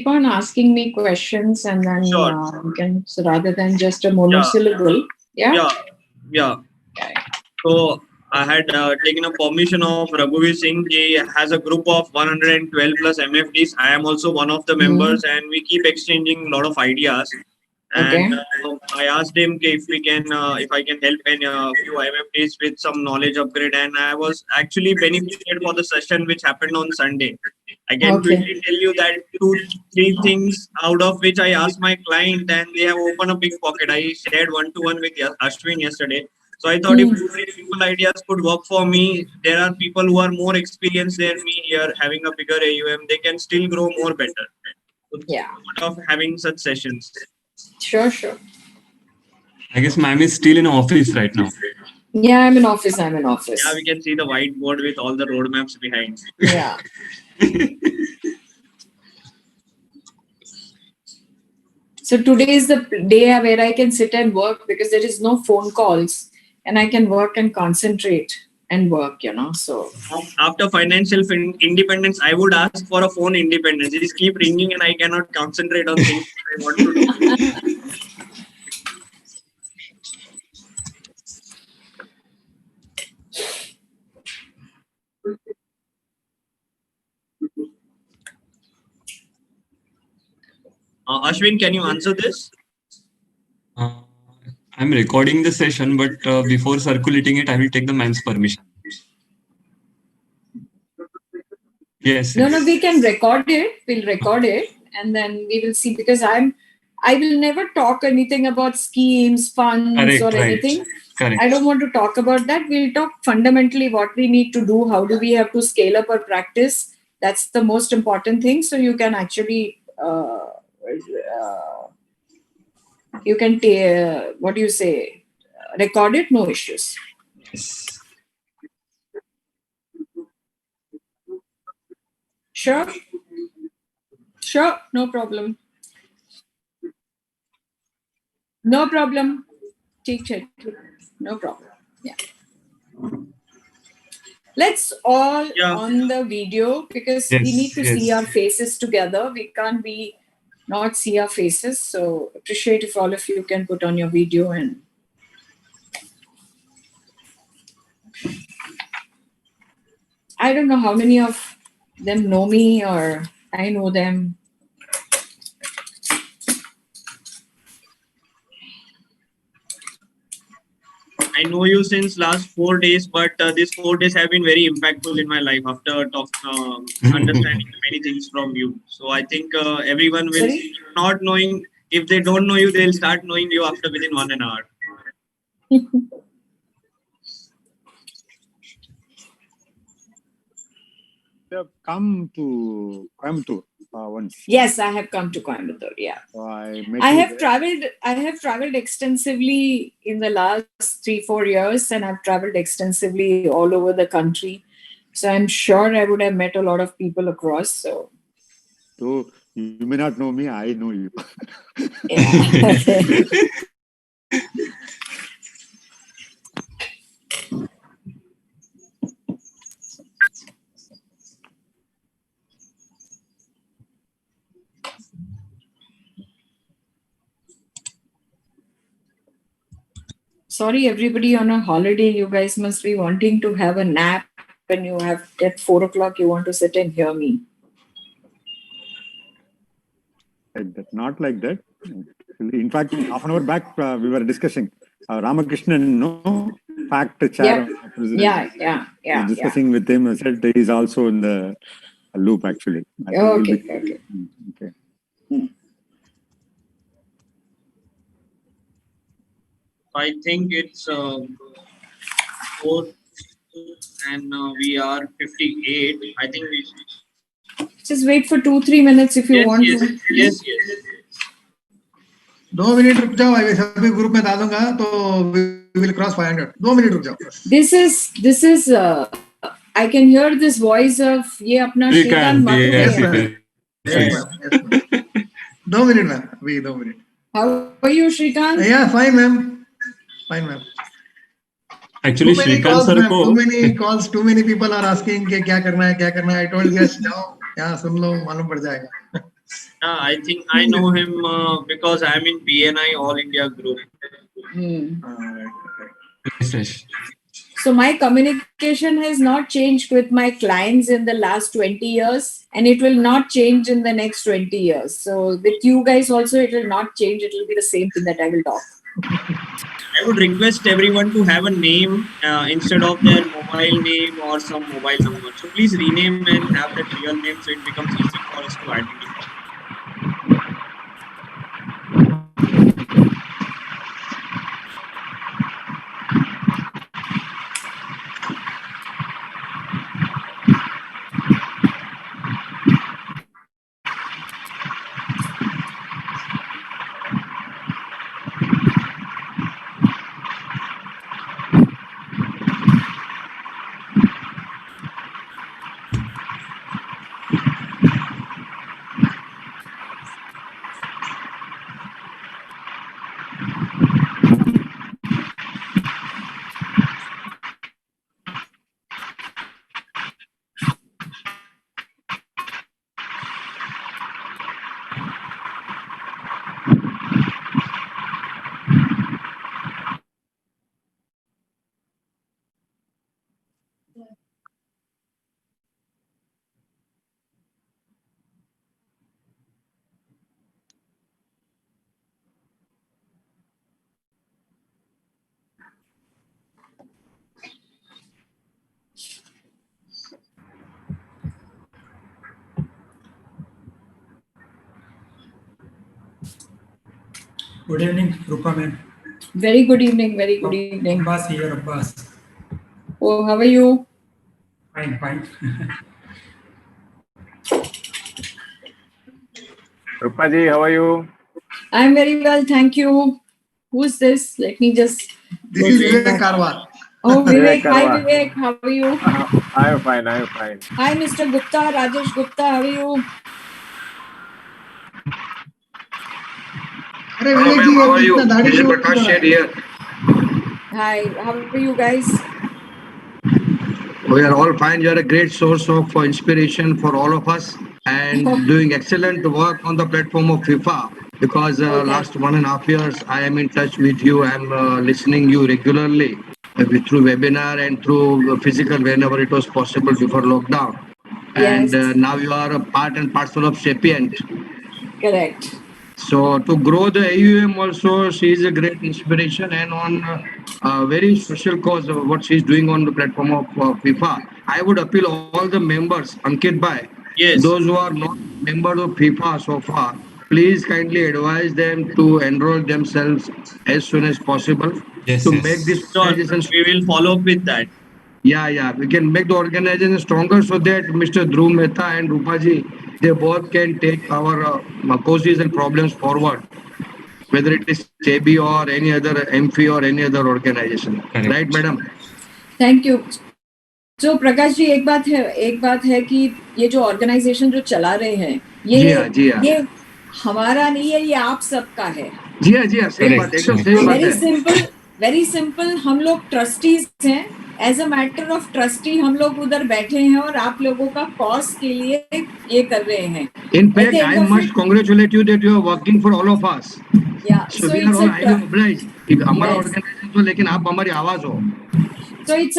on asking me questions, and then Sure. you can, so rather than just a Yeah. monosyllable. Yeah. Yeah. So I had taken a permission of Raghuveer Singh. He has a group of 112 plus MFDs. I am also one of the members, and we keep exchanging a lot of ideas. Okay. And I asked him if we can, if I can help in a few MFDs with some knowledge upgrade. And I was actually benefited for the session which happened on Sunday. I can quickly tell you that 2-3 things out of which I asked my client, and they have opened a big pocket. I shared one-to-one with Ashwin yesterday. So I thought if 2-3 simple ideas could work for me, there are people who are more experienced than me here, having a bigger AUM, they can still grow more better. So Yeah. of having such sessions. Sure, sure. I guess ma'am is still in office right now. Yeah, I'm in office. Yeah, we can see the whiteboard with all the roadmaps behind. Yeah. So today is the day where I can sit and work because there is no phone calls, and I can work and concentrate and work, so. After financial independence, I would ask for a phone independence. Just keep ringing and I cannot concentrate on things I want to do. Ashwin, can you answer this? I'm recording the session, but before circulating it, I will take the ma'am's permission. Yes. No, we can record it. We'll record it, and then we will see, because I will never talk anything about schemes, funds, or anything. Correct. I don't want to talk about that. We'll talk fundamentally what we need to do. How do we have to scale up our practice? That's the most important thing. So you can actually, you can what do you say? Record it, no issues. Yes. Sure. Sure, no problem. No problem. Take it. No problem. Yeah. Let's all on the video, because we need to see our faces together. We can't be not see our faces. So appreciate if all of you can put on your video. And I don't know how many of them know me or I know them. I know you since last 4 days, but these 4 days have been very impactful in my life after understanding many things from you. So I think everyone will not knowing, if they don't know you, they'll start knowing you after within 1 hour. They have come to Coimbatore once. Yes, I have come to Coimbatore. Yeah, I have traveled extensively in the last 3-4 years, and I've traveled extensively all over the country. So I'm sure I would have met a lot of people across. So you may not know me, I know you. Yeah. Sorry, everybody on a holiday, you guys must be wanting to have a nap, and you have at 4 o'clock, you want to sit and hear me. Not like that. In fact, half an hour back, we were discussing Ramakrishnan, fact chair. Yeah. Discussing with him, I said he is also in the loop actually. Okay. I think it's 4 and we are 58. I think we should just wait for 2-3 minutes if you want to. Yes. 2 minutes रुक जाओ, मैं सभी group में डाल दूंगा तो we will cross 500. 2 minutes रुक जाओ. This is I can hear this voice of ये अपना Shrikant Mathur. Yes, 2 minutes ma'am. 2 minutes. How are you, Shrikant? Yeah, fine ma'am. Fine ma'am. Actually, Shrikant sir को too many calls, too many people are asking कि क्या करना है. I told yes, जाओ यहाँ सुन लो, मालूम पड़ जाएगा. I think I know him because I'm in BNI All India Group. Fresh. So my communication has not changed with my clients in the last 20 years, and it will not change in the next 20 years. So with you guys also, it will not change. It will be the same thing that I will talk. I would request everyone to have a name instead of their mobile name or some mobile number. So please rename and have that real name so it becomes easy for us to identify. Good evening, Roopa ma'am. Very good evening. Very good evening. Abbas here, Abbas. Oh, how are you? Fine, fine. Roopa ji, how are you? I'm very well, thank you. Who's this? Let me just. This is Vivek Karwar. Oh, Vivek. Vivek Hi, Karwar. Vivek. How are you? I'm fine. I'm fine. Hi, Mr. Gupta. Rajesh Gupta. How are you? Hello, ma'am. How are you? This is Prakash Shed here. Hi. How are you guys? We are all fine. You are a great source of inspiration for all of us and doing excellent work on the platform of FIFA because last 1.5 years I am in touch with you. I'm listening you regularly through webinar and through physical whenever it was possible before lockdown. Yes. And now you are a part and parcel of Sapient. Correct. So to grow the AUM also, she is a great inspiration and on a very social cause of what she is doing on the platform of FIFA. I would appeal all the members, Ankit Bhai, Yes. those who are not members of FIFA so far, please kindly advise them to enroll themselves as soon as possible Yes, to yes. make this Sure. organization. We will follow up with that. Yeah, we can make the organization stronger so that Mr. Dhruv Mehta and Rupaji, they both can take our causes and problems forward, whether it is SEBI or any other MFI or any other organization. Correct. Right, madam? Thank you. So Prakash ji एक बात है कि ये जो organisation जो चला रहे हैं ये हमारा नहीं है, ये आप सबका है. जी हाँ सही बात है, एकदम सही बात है. वेरी सिंपल हम लोग ट्रस्टीज हैं. As a matter of trustee हम लोग उधर बैठे हैं और आप लोगों का कॉज के लिए ये कर रहे हैं. In fact, I must congratulate you that you are working for all of us. Yeah, so we are all highly obliged. हमारा ऑर्गेनाइजेशन तो लेकिन आप हमारी आवाज हो. So it's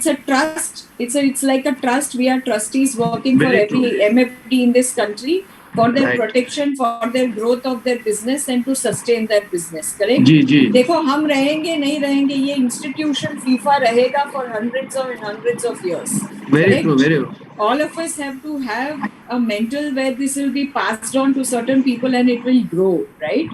a trust. It's like a trust. We are trustees working for every MFD in this country for their protection, for their growth of their business and to sustain their business. Correct? जी. देखो हम रहेंगे नहीं रहेंगे ये institution FIFA रहेगा for hundreds of years. Very true. All of us have to have a mental where this will be passed on to certain people and it will grow, right?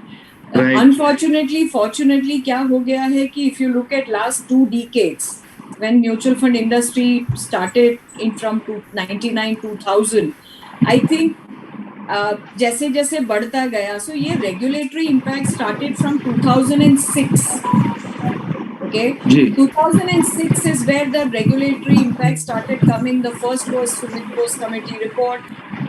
Unfortunately, fortunately, क्या हो गया है कि if you look at last 2 decades, when mutual fund industry started in from 1999-2000, I think जैसे जैसे बढ़ता गया, so ये regulatory impact started from 2006. Okay, 2006 is where the regulatory impact started coming. The first was Sumito's committee report,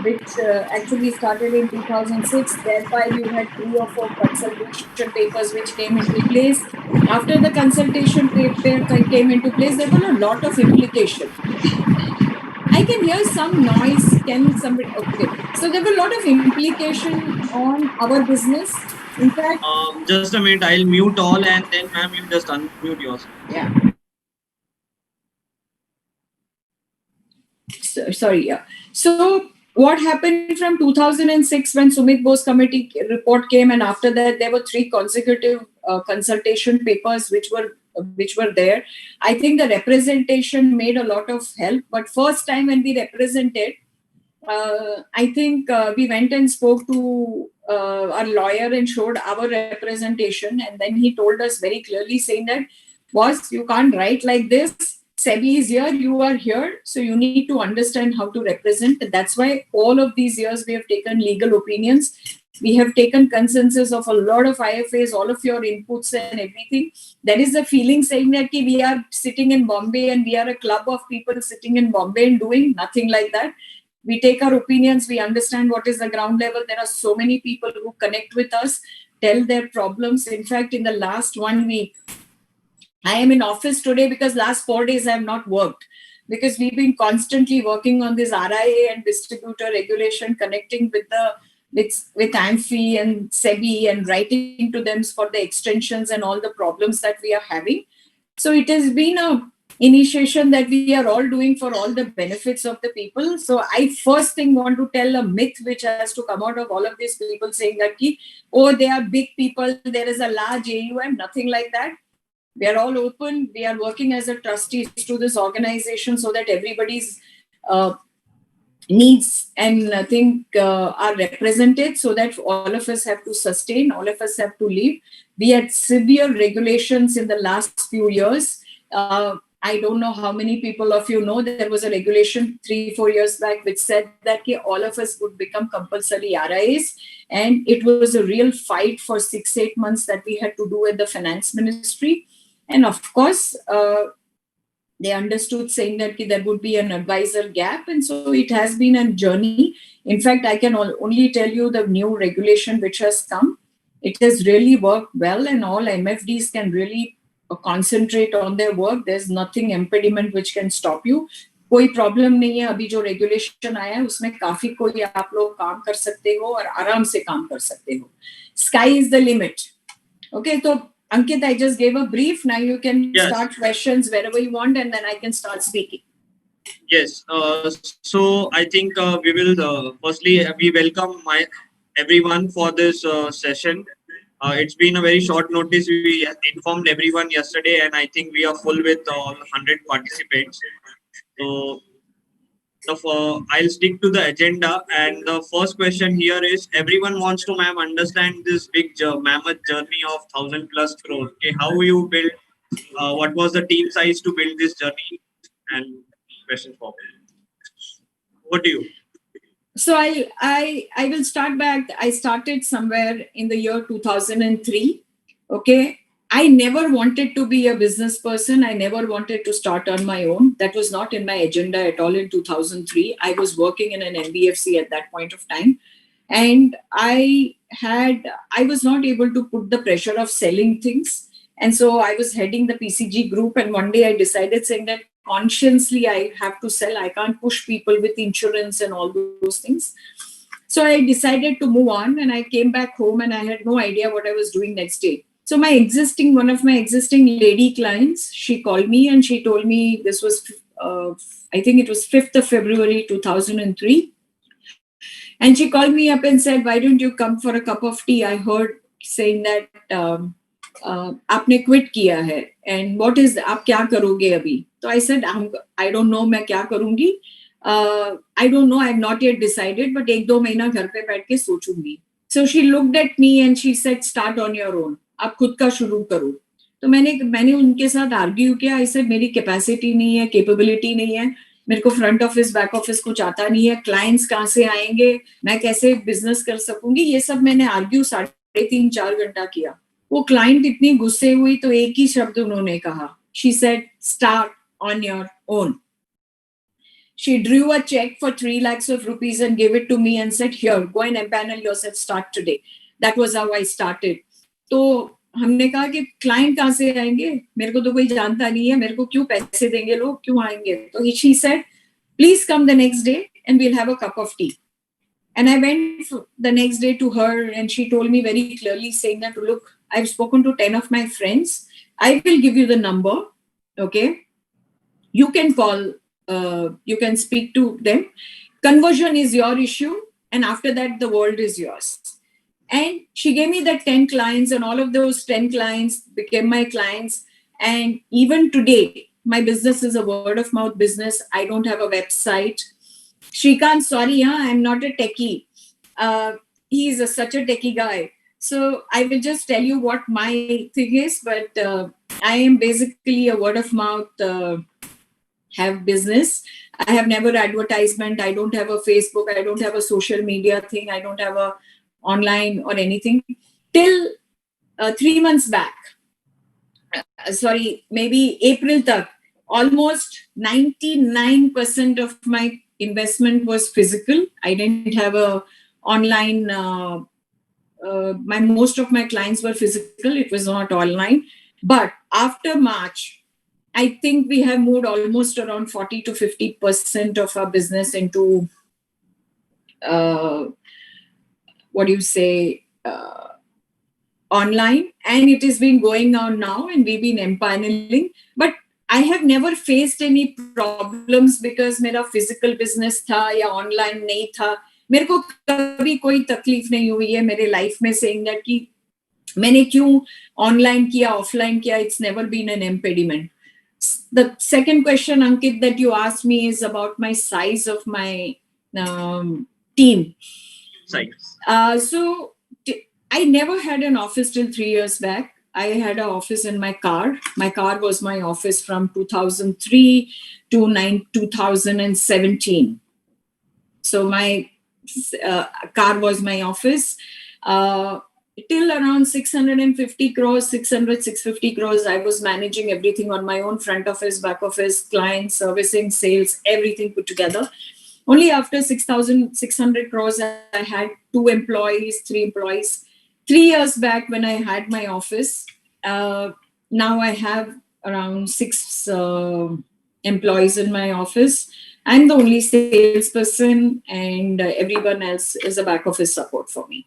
which actually started in 2006. Thereby, you had 3 or 4 consultation papers which came into place. After the consultation paper came into place, there were a lot of implications. I can hear some noise. Can somebody? Okay. So there were a lot of implication on our business. In fact, Just a minute, I'll mute all and then ma'am, you just unmute yourself. yeah. Sorry, yeah. So what happened from 2006 when Sumit Bose committee report came, and after that there were 3 consecutive consultation papers which were there. I think the representation made a lot of help. But first time when we represented, I think we went and spoke to our lawyer and showed our representation, and then he told us very clearly, saying that, boss, you can't write like this. SEBI is here, you are here, so you need to understand how to represent. That's why all of these years we have taken legal opinions. We have taken consensus of a lot of IFAs, all of your inputs and everything. There is a feeling saying that we are sitting in Bombay and we are a club of people sitting in Bombay and doing nothing like that. We take our opinions, we understand what is the ground level. There are so many people who connect with us, tell their problems. In fact, in the last 1 week, I am in office today because last 4 days I have not worked, because we've been constantly working on this RIA and distributor regulation, connecting with AMFI and SEBI and writing to them for the extensions and all the problems that we are having. So it has been a initiation that we are all doing for all the benefits of the people. So I first thing want to tell a myth which has to come out of all of these people saying that, oh, they are big people, there is a large AUM, nothing like that. We are all open. We are working as a trustees to this organization so that everybody's needs and I think are represented, so that all of us have to sustain, all of us have to live. We had severe regulations in the last few years. I don't know how many people of you know, there was a regulation 3-4 years back which said that all of us would become compulsory RIAs, and it was a real fight for 6-8 months that we had to do with the finance ministry. And of course, they understood, saying that there would be an advisor gap. And so it has been a journey. In fact, I can only tell you the new regulation which has come. It has really worked well, and all MFDs can really concentrate on their work. There's nothing impediment which can stop you. कोई problem नहीं है. अभी जो regulation आया है उसमें काफी कोई आप लोग काम कर सकते हो और आराम से काम कर सकते हो. Sky is the limit. Okay, so Ankit, I just gave a brief. Now you can start questions wherever you want, and then I can start speaking. Yes. So I think we will firstly we welcome everyone for this session. It's been a very short notice. We informed everyone yesterday, and I think we are full with all 100 participants. So I'll stick to the agenda, and the first question here is, everyone wants to, ma'am, understand this big mammoth journey of 1,000+ crores. Okay, how you build, what was the team size to build this journey, and questions for what do you? So I will start back. I started somewhere in the year 2003. Okay. I never wanted to be a business person. I never wanted to start on my own. That was not in my agenda at all in 2003. I was working in an NBFC at that point of time. And I was not able to put the pressure of selling things. And so I was heading the PCG group. And one day I decided, saying that consciously I have to sell. I can't push people with insurance and all those things. So I decided to move on, and I came back home and I had no idea what I was doing next day. So one of my existing lady clients, she called me and she told me, this was, I think it was 5th of February, 2003. And she called me up and said, why don't you come for a cup of tea? I heard saying that, आपने quit किया है. And what is, आप क्या करोगे अभी? So I said, I don't know मैं क्या करूँगी. I don't know, I have not yet decided, but 1-2 महीना घर पे बैठ के सोचूंगी. So she looked at me and she said, start on your own. आप खुद का शुरू करो. तो मैंने उनके साथ आर्ग्यू किया. I said, मेरी कैपेसिटी नहीं है, कैपेबिलिटी नहीं है, मेरे को फ्रंट ऑफिस बैक ऑफिस कुछ आता नहीं है, क्लाइंट्स कहाँ से आएंगे, मैं कैसे बिजनेस कर सकूंगी. ये सब मैंने आर्ग्यू 3.5-4 घंटा किया. वो क्लाइंट इतनी गुस्से हुई तो एक ही शब्द उन्होंने कहा. She said, start on your own. She drew a check for 3 lakhs of rupees and gave it to me and said, here, go and empanel yourself, start today. That was how I started. तो हमने कहा कि client कहाँ से आएंगे, मेरे को तो कोई जानता नहीं है, मेरे को क्यों पैसे देंगे लोग, क्यों आएंगे. तो she said, Please come the next day and we'll have a cup of tea. And I went the next day to her and she told me very clearly saying that, look, I've spoken to 10 of my friends. I will give you the number. Okay. You can call, you can speak to them. Conversion is your issue. And after that, the world is yours. And she gave me the 10 clients and all of those 10 clients became my clients. And even today, my business is a word of mouth business. I don't have a website. Shrikant, sorry, I'm not a techie. He is such a techie guy. So I will just tell you what my thing is, but I am basically a word of mouth have business. I have never advertisement. I don't have a Facebook. I don't have a social media thing. I don't have a online or anything. Till 3 months back, maybe April tak, almost 99% of my investment was physical. I didn't have a online. Most of my clients were physical. It was not online. But after March, I think we have moved almost around 40 to 50% of our business into online, and it has been going on now, and we've been empaneling. But I have never faced any problems because मेरा physical business था या online नहीं था. मेरे को कभी कोई तकलीफ नहीं हुई है मेरे life में saying that कि मैंने क्यों online किया offline किया. It's never been an impediment. The second question, Ankit, that you asked me is about my size of my team. Size. So I never had an office till 3 years back. I had an office in my car. My car was my office from 2003 to 2017. So my car was my office. Till around 650 crores, 650 crores, I was managing everything on my own, front office, back office, client servicing, sales, everything put together. Only after 6,600 crores, I had 2 employees, 3 employees. 3 years back when I had my office, now I have around 6 employees in my office. I'm the only salesperson and everyone else is a back office support for me.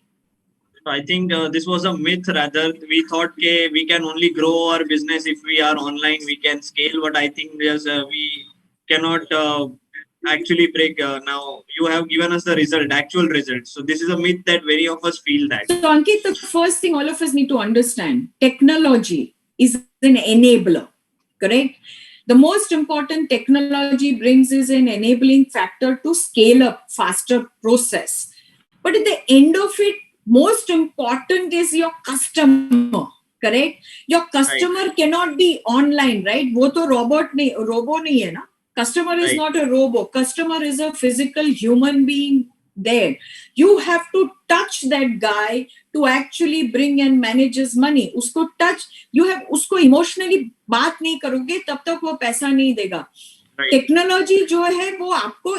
I think this was a myth rather. We thought we can only grow our business if we are online, we can scale. But I think we cannot actually break. Now you have given us the result, actual result. So this is a myth that very of us feel that. So Ankit, the first thing all of us need to understand, technology is an enabler, correct? The most important technology brings is an enabling factor to scale up faster process. But at the end of it, most important is your customer, correct? Your customer cannot be online, right? वो तो robo नहीं है ना. Customer is not a robot. Customer is a physical human being there. You have to touch that guy to actually bring and manage his money. उसको touch, you have उसको emotionally बात नहीं करोगे तब तक वो पैसा नहीं देगा. Technology जो है वो आपको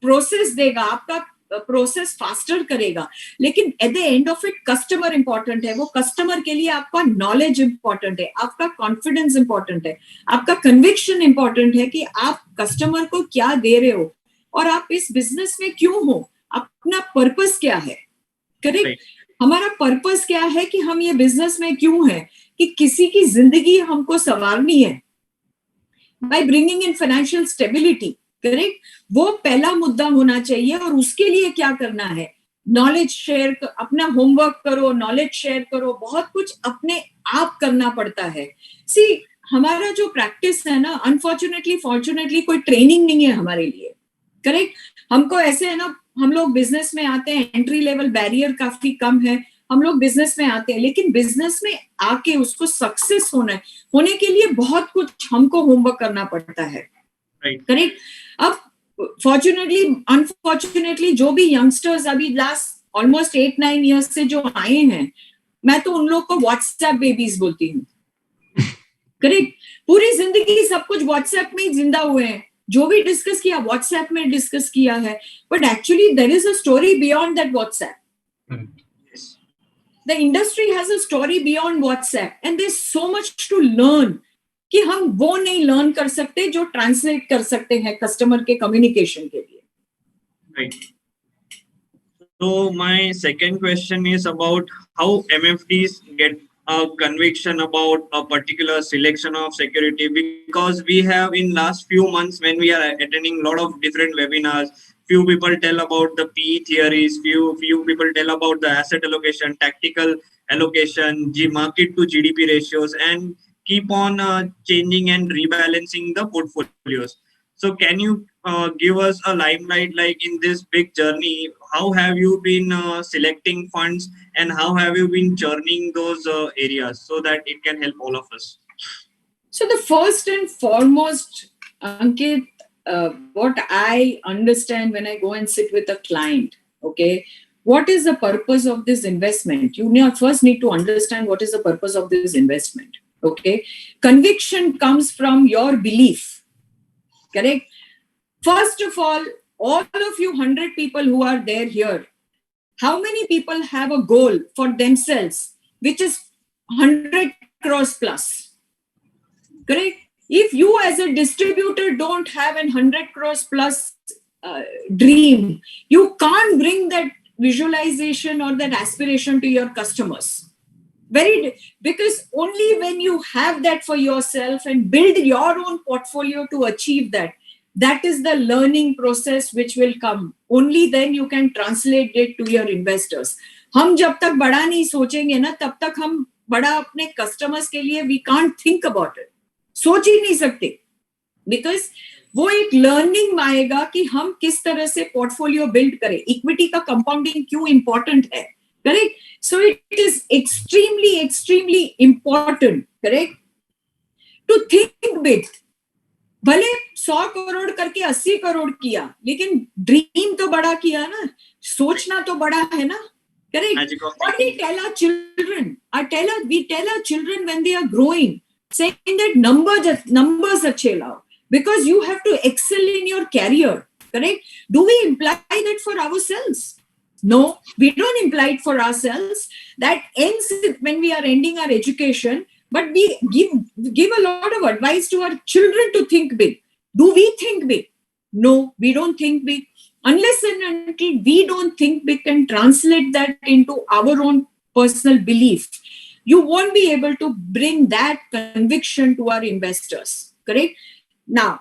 process देगा, आपका प्रोसेस फास्टर करेगा, लेकिन at the end of it customer important है. वो कस्टमर के लिए आपका नॉलेज इंपॉर्टेंट है, आपका कॉन्फिडेंस इंपॉर्टेंट है, आपका कन्विक्शन इंपॉर्टेंट है कि आप कस्टमर को क्या दे रहे हो और आप इस बिजनेस में क्यों हो, अपना पर्पस क्या है, करेक्ट? हमारा पर्पस क्या है कि हम ये बिजनेस में क्यों है, कि किसी की जिंदगी हमको संवारनी है by bringing in financial stability, correct? वो पहला मुद्दा होना चाहिए. और उसके लिए क्या करना है, नॉलेज शेयर, अपना होमवर्क करो, नॉलेज शेयर करो, बहुत कुछ अपने आप करना पड़ता है. सी हमारा जो प्रैक्टिस है ना, अनफॉर्चुनेटली फॉर्चुनेटली कोई ट्रेनिंग नहीं है हमारे लिए, करेक्ट? हमको ऐसे है ना, हम लोग बिजनेस में आते हैं, एंट्री लेवल बैरियर काफी कम है, हम लोग बिजनेस में आते हैं, लेकिन बिजनेस में आके उसको सक्सेस होने के लिए बहुत कुछ हमको होमवर्क करना पड़ता है, करेक्ट? अब फॉर्चुनेटली अनफॉर्चुनेटली जो भी यंगस्टर्स अभी लास्ट ऑलमोस्ट 8-9 इयर्स से जो आए हैं, मैं तो उन लोग को व्हाट्सएप बेबीज बोलती हूँ, करेक्ट? पूरी जिंदगी सब कुछ व्हाट्सएप में ही जिंदा हुए हैं, जो भी डिस्कस किया व्हाट्सएप में डिस्कस किया है, but actually there is a story beyond that WhatsApp. The industry has a story beyond WhatsApp and there's so much to learn. कि हम वो नहीं लर्न कर सकते जो ट्रांसलेट कर सकते हैं कस्टमर के कम्युनिकेशन के लिए. Right. So my second question is about how MFDs get a conviction about a particular selection of security, because we have in last few months when we are attending a lot of different webinars, few people tell about the PE theories, few people tell about the asset allocation, tactical allocation, market to GDP ratios, and keep on changing and rebalancing the portfolios. So can you give us a limelight, like in this big journey, how have you been selecting funds and how have you been churning those areas so that it can help all of us? So the first and foremost, Ankit, what I understand when I go and sit with a client, okay, what is the purpose of this investment? You first need to understand what is the purpose of this investment, okay? Conviction comes from your belief, correct? First of all of you 100 people who are there here, how many people have a goal for themselves, which is 100 crores plus? Correct? If you as a distributor don't have an 100 crores plus dream, you can't bring that visualization or that aspiration to your customers. Because only when you have that for yourself and build your own portfolio to achieve that, that is the learning process which will come. Only then you can translate it to your investors. हम जब तक बड़ा नहीं सोचेंगे ना, तब तक हम बड़ा अपने customers के लिए we can't think about it. सोच ही नहीं सकते. Because वो एक learning आएगा कि हम किस तरह से portfolio build करें. Equity का compounding क्यों important है. Correct? So it is extremely, extremely important, correct, to think big. भले 100 करोड़ करके 80 करोड़ किया, लेकिन ड्रीम तो बड़ा किया ना, सोचना तो बड़ा है ना, correct? What we tell our children, we tell our children when they are growing, saying that numbers अच्छे लाओ, because you have to excel in your career, correct? Do we imply that for ourselves? No, we don't imply it for ourselves. That ends when we are ending our education. But we give a lot of advice to our children to think big. Do we think big? No, we don't think big. Unless and until we don't think big and translate that into our own personal belief, you won't be able to bring that conviction to our investors. Correct? Now,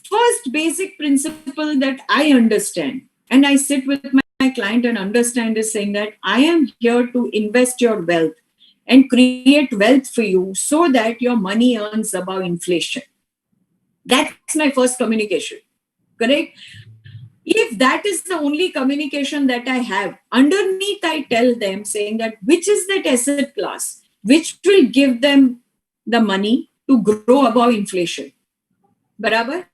first basic principle that I understand, and I sit with my client and understand, is saying that I am here to invest your wealth and create wealth for you so that your money earns above inflation. That's my first communication, correct? If that is the only communication that I have, underneath I tell them saying that which is that asset class which will give them the money to grow above inflation. Barabar?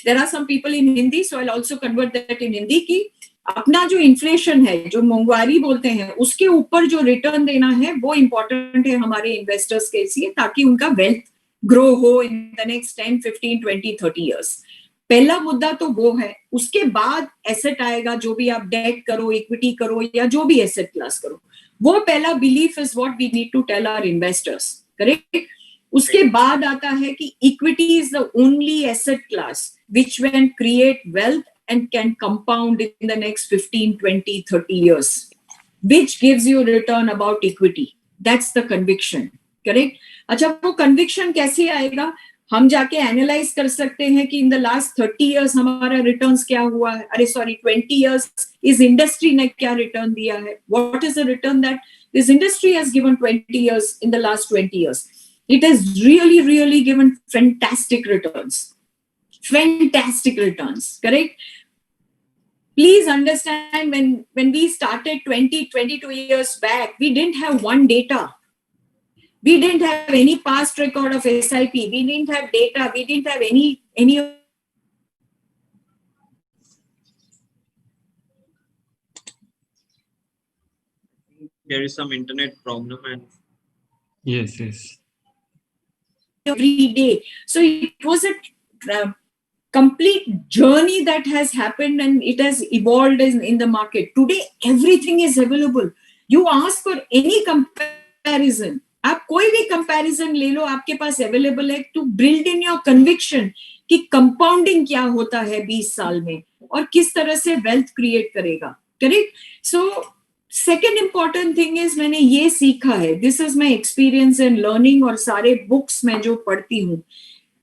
There are some people in Hindi, so I'll also convert that in Hindi ki अपना जो inflation है, जो महंगाई बोलते हैं, उसके ऊपर जो रिटर्न देना है, वो इंपॉर्टेंट है हमारे इन्वेस्टर्स के लिए, ताकि उनका वेल्थ ग्रो हो इन द नेक्स्ट 10, 15, 20, 30 इयर्स. पहला मुद्दा तो वो है. उसके बाद एसेट आएगा, जो भी आप डेट करो, इक्विटी करो, या जो भी एसेट क्लास करो, वो पहला belief is what we need to tell our investors, correct? उसके बाद आता है कि equity is the only asset class which will create wealth and can compound in the next 15, 20, 30 years, which gives you return about equity. That's the conviction, correct? अच्छा, वो conviction कैसे आएगा? हम जाके analyze कर सकते हैं कि in the last 30 years हमारा returns क्या हुआ है? अरे sorry, 20 years इस industry ने क्या return दिया है? What is the return that this industry has given 20 years in the last 20 years? It has really, really given fantastic returns. Fantastic returns, correct? Please understand, when we started 20, 22 years back, we didn't have one data. We didn't have any past record of SIP. We didn't have data. We didn't have any. There is some internet problem and Yes. Every day. So it was a complete journey that has happened, and it has evolved in the market. Today, everything is available. You ask for any comparison. आप कोई भी comparison ले लो, आपके पास available है to build in your conviction कि compounding क्या होता है 20 साल में और किस तरह से वेल्थ क्रिएट करेगा. Correct. So second important thing is, मैंने ये सीखा है, this is my experience in learning और सारे बुक्स में जो पढ़ती हूँ,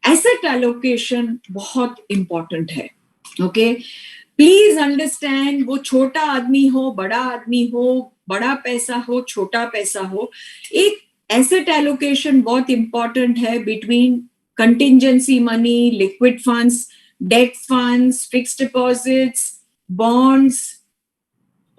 एसेट एलोकेशन बहुत इंपॉर्टेंट है. ओके, प्लीज अंडरस्टैंड, वो छोटा आदमी हो, बड़ा आदमी हो, बड़ा पैसा हो, छोटा पैसा हो, एक एसेट एलोकेशन बहुत इंपॉर्टेंट है between contingency money, liquid funds, date funds, fixed deposits, bonds,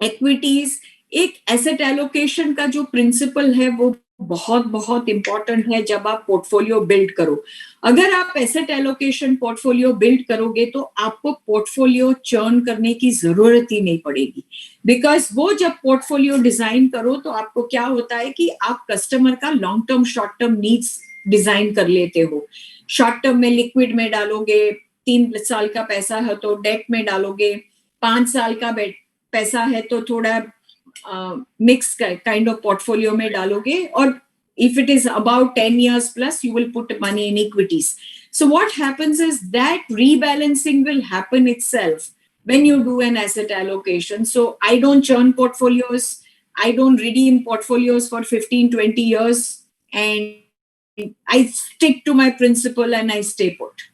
equities. एक एसेट एलोकेशन का जो प्रिंसिपल है वो बहुत बहुत इंपॉर्टेंट है जब आप पोर्टफोलियो बिल्ड करो. अगर आप एसेट एलोकेशन पोर्टफोलियो बिल्ड करोगे तो आपको पोर्टफोलियो चर्न करने की जरूरत ही नहीं पड़ेगी, बिकॉज वो जब पोर्टफोलियो डिजाइन करो तो आपको क्या होता है कि आप कस्टमर का long term short term needs design कर लेते हो. शॉर्ट टर्म में लिक्विड में डालोगे, 3 साल का पैसा है तो डेट में डालोगे, 5 साल का पैसा है तो थोड़ा मिक्स काइंड ऑफ पोर्टफोलियो में डालोगे, और if it is about 10 years plus, you will put money in equities. So what happens is that rebalancing will happen itself when you do an asset allocation. So I don't churn portfolios, I don't redeem portfolios for 15-20 years, and I stick to my principle and I stay put.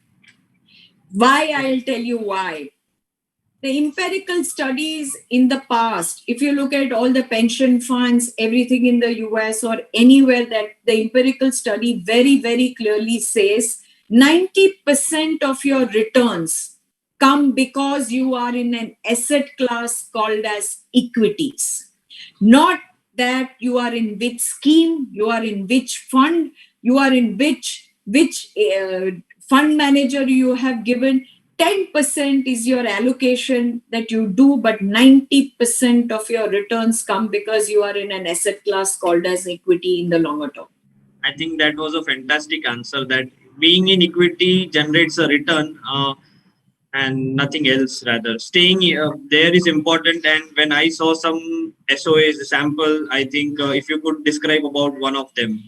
Why? I'll tell you why. The empirical studies in the past, if you look at all the pension funds, everything in the US or anywhere, that the empirical study very, very clearly says 90% of your returns come because you are in an asset class called as equities. Not that you are in which scheme, you are in which fund, you are in which fund manager you have given. 10% is your allocation that you do, but 90% of your returns come because you are in an asset class called as equity in the longer term. I think that was a fantastic answer, that being in equity generates a return and nothing else. Rather, staying there is important. And when I saw some SOAs sample, I think if you could describe about one of them.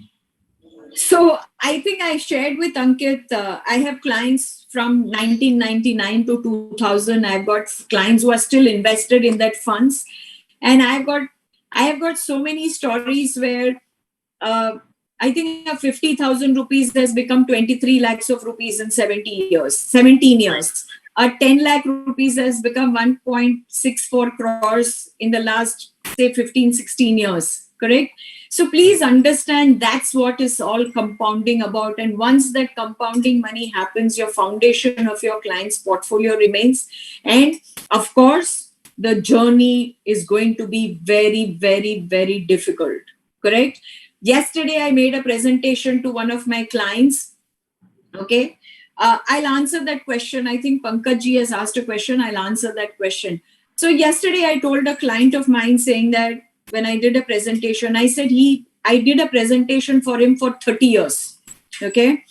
So I think I shared with Ankit, I have clients from 1999 to 2000. I've got clients who are still invested in that funds. And I have got so many stories where I think 50,000 rupees has become 23 lakhs of rupees in 17 years. 10 lakh rupees has become 1.64 crores in the last, say, 15-16 years. Correct? So please understand, that's what is all compounding about. And once that compounding money happens, your foundation of your client's portfolio remains. And of course, the journey is going to be very, very, very difficult. Correct? Yesterday, I made a presentation to one of my clients. Okay. I'll answer that question. I think Pankaj ji has asked a question. I'll answer that question. So yesterday, I told a client of mine saying that when I did a presentation, I said I did a presentation for him for 30 years. Okay.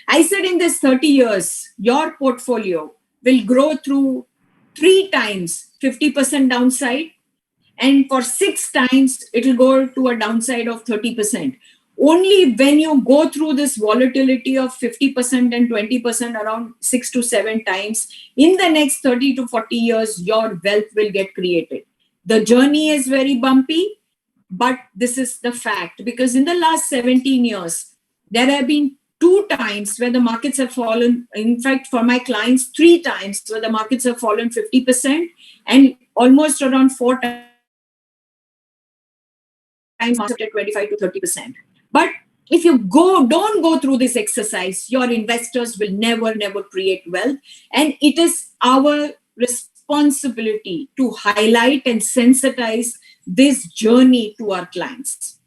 I said in this 30 years, your portfolio will grow through 3 times 50% downside, and for 6 times it will go to a downside of 30%. Only when you go through this volatility of 50% and 20% around 6 to 7 times, in the next 30 to 40 years, your wealth will get created. The journey is very bumpy, but this is the fact, because in the last 17 years, there have been 2 times where the markets have fallen. In fact, for my clients, 3 times where the markets have fallen 50% and almost around 4 times at 25 to 30%. But if you don't go through this exercise, your investors will never create wealth. And it is our responsibility to highlight and sensitize this journey to our clients.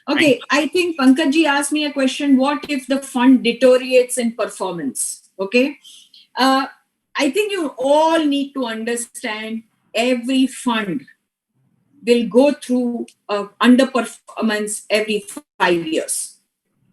Okay, I think Pankaj ji asked me a question, what if the fund deteriorates in performance? Okay, I think you all need to understand, every fund will go through underperformance every 5 years.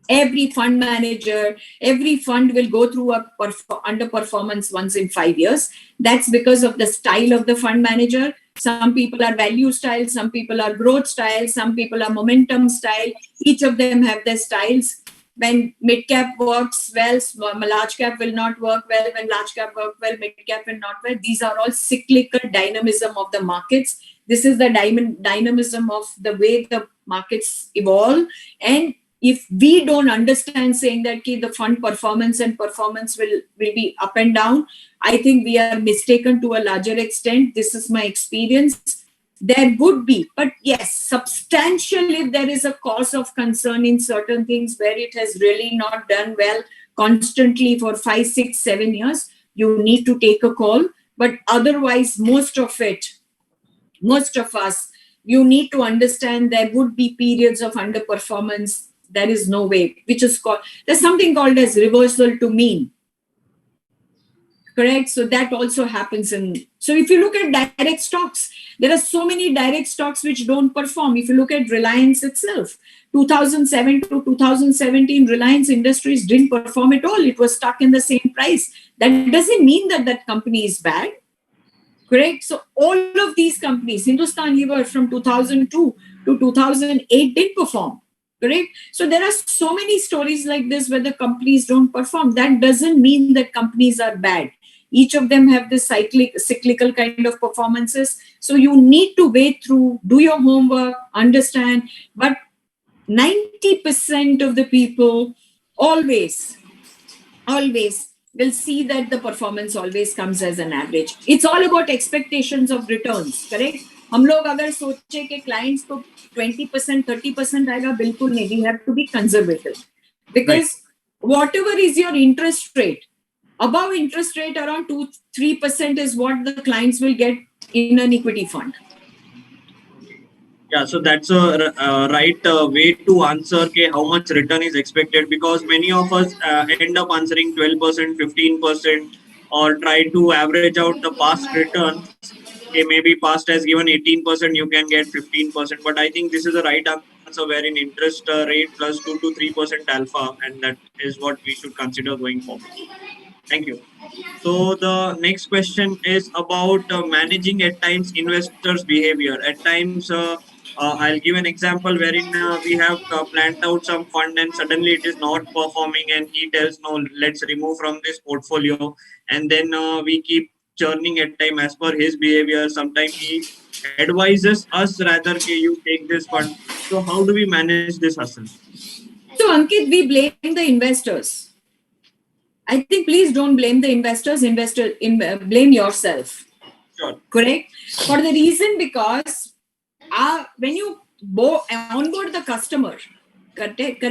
Every fund manager, every fund will go through a underperformance once in 5 years. That's because of the style of the fund manager. Some people are value style, some people are growth style, some people are momentum style. Each of them have their styles. When mid cap works well, large cap will not work well. When large cap work well, mid cap will not well. These are all cyclical dynamism of the markets. This is the dynamism of the way the markets evolve. And if we don't understand saying that the fund performance will be up and down, I think we are mistaken to a larger extent. This is my experience. There would be, but yes, substantially there is a cause of concern in certain things where it has really not done well constantly for 5, 6, 7 years. You need to take a call, but otherwise most of us, you need to understand there would be periods of underperformance. There is no way, which is called, there's something called as reversal to mean. Correct? So that also happens so if you look at direct stocks, there are so many direct stocks which don't perform. If you look at Reliance itself, 2007 to 2017, Reliance Industries didn't perform at all. It was stuck in the same price. That doesn't mean that that company is bad. Correct? So all of these companies, Hindustan Lever from 2002 to 2008 did perform. Correct? So there are so many stories like this where the companies don't perform. That doesn't mean that companies are bad. Each of them have this cyclical kind of performances. So you need to wait through, do your homework, understand. But 90% of the people always will see that the performance always comes as an average. It's all about expectations of returns, correct? हम लोग अगर सोचे कि clients को 20%, 30% आएगा, बिल्कुल नहीं. We have to be conservative because whatever is your interest rate, above interest rate around 2-3% is what the clients will get in an equity fund. Yeah, so that's a right way to answer how much return is expected, because many of us end up answering 12%, 15%, or try to average out the past returns. Maybe past has given 18%, you can get 15%. But I think this is the right answer, wherein interest rate plus 2 to 3% alpha, and that is what we should consider going forward. Thank you. So the next question is about managing at times investors' behavior. At times, I'll give an example wherein we have planned out some fund and suddenly it is not performing, and he tells, no, let's remove from this portfolio. And then we keep churning at time as per his behavior. Sometimes he advises us rather, you take this fund. So how do we manage this hustle? So Ankit, we blame the investors. I think please don't blame the investors. Blame yourself. Sure. Correct? For the reason because when you onboard the customer, correct?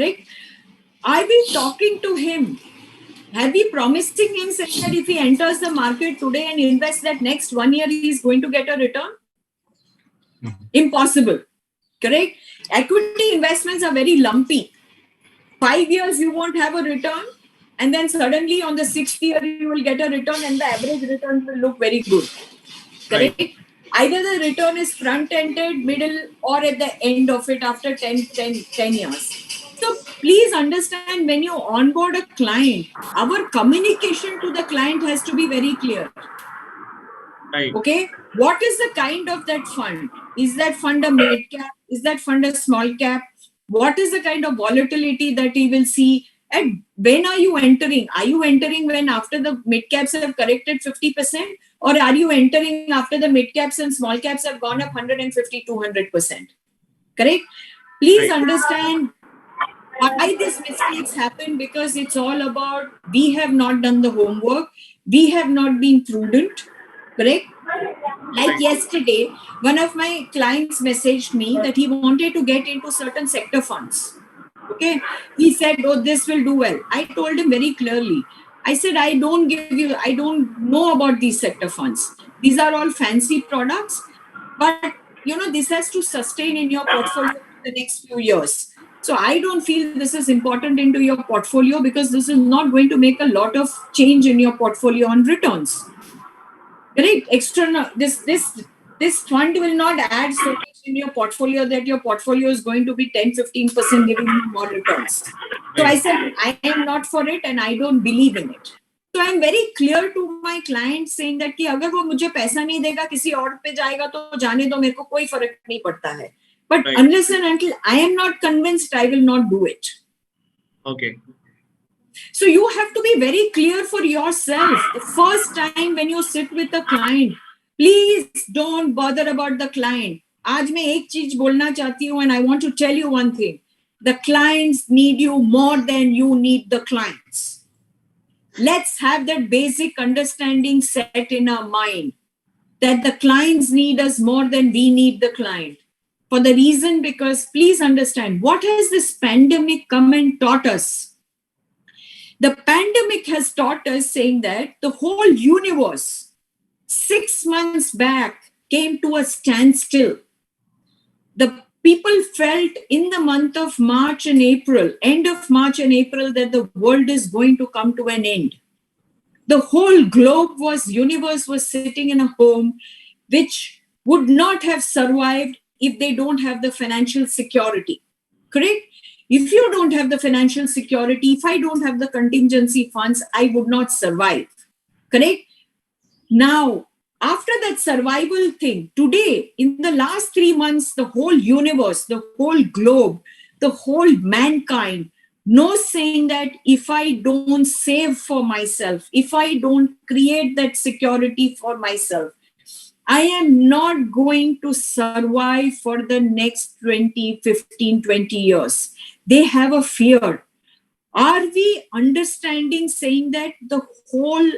Are we talking to him? Have we promising him saying that if he enters the market today and invests that next 1 year, he is going to get a return? Impossible. Correct? Equity investments are very lumpy. 5 years, you won't have a return. And then suddenly on the 6th year, you will get a return and the average return will look very good. Correct? Right. Either the return is front-ended, middle, or at the end of it after 10 years. So please understand, when you onboard a client, our communication to the client has to be very clear. Right. Okay? What is the kind of that fund? Is that fund a mid-cap? Is that fund a small cap? What is the kind of volatility that you will see? And when are you entering? Are you entering when after the mid-caps have corrected 50%? Or are you entering after the mid-caps and small caps have gone up 150, 200%? Correct? Please understand why these mistakes happen, because it's all about we have not done the homework. We have not been prudent. Correct? Like yesterday, one of my clients messaged me that he wanted to get into certain sector funds. Okay. He said, oh, this will do well. I told him very clearly. I said, I don't know about these sector funds. These are all fancy products, but this has to sustain in your portfolio for the next few years. So I don't feel this is important into your portfolio, because this is not going to make a lot of change in your portfolio on returns. Correct? External, this fund will not add so much in your portfolio that your portfolio is going to be 10-15% giving you more returns. So I said, I am not for it and I don't believe in it. So I'm very clear to my clients saying that कि अगर वो मुझे पैसा नहीं देगा किसी और पे जाएगा तो जाने दो, मेरे को कोई फर्क नहीं पड़ता है. But unless and until I am not convinced, I will not do it. Okay. So you have to be very clear for yourself. The first time when you sit with a client, please don't bother about the client. आज मैं एक चीज बोलना चाहती हूँ and I want to tell you one thing. The clients need you more than you need the clients. Let's have that basic understanding set in our mind that the clients need us more than we need the client. For the reason, because please understand, what has this pandemic come and taught us? The pandemic has taught us saying that the whole universe 6 months back came to a standstill. The people felt in the month of March and April, end of March and April, that the world is going to come to an end. The whole universe was sitting in a home which would not have survived if they don't have the financial security. Correct? If you don't have the financial security, if I don't have the contingency funds, I would not survive. Correct? Now, after that survival thing, today, in the last 3 months, the whole universe, the whole globe, the whole mankind knows saying that if I don't save for myself, if I don't create that security for myself, I am not going to survive for the next 20, 15, 20 years. They have a fear. Are we understanding saying that the whole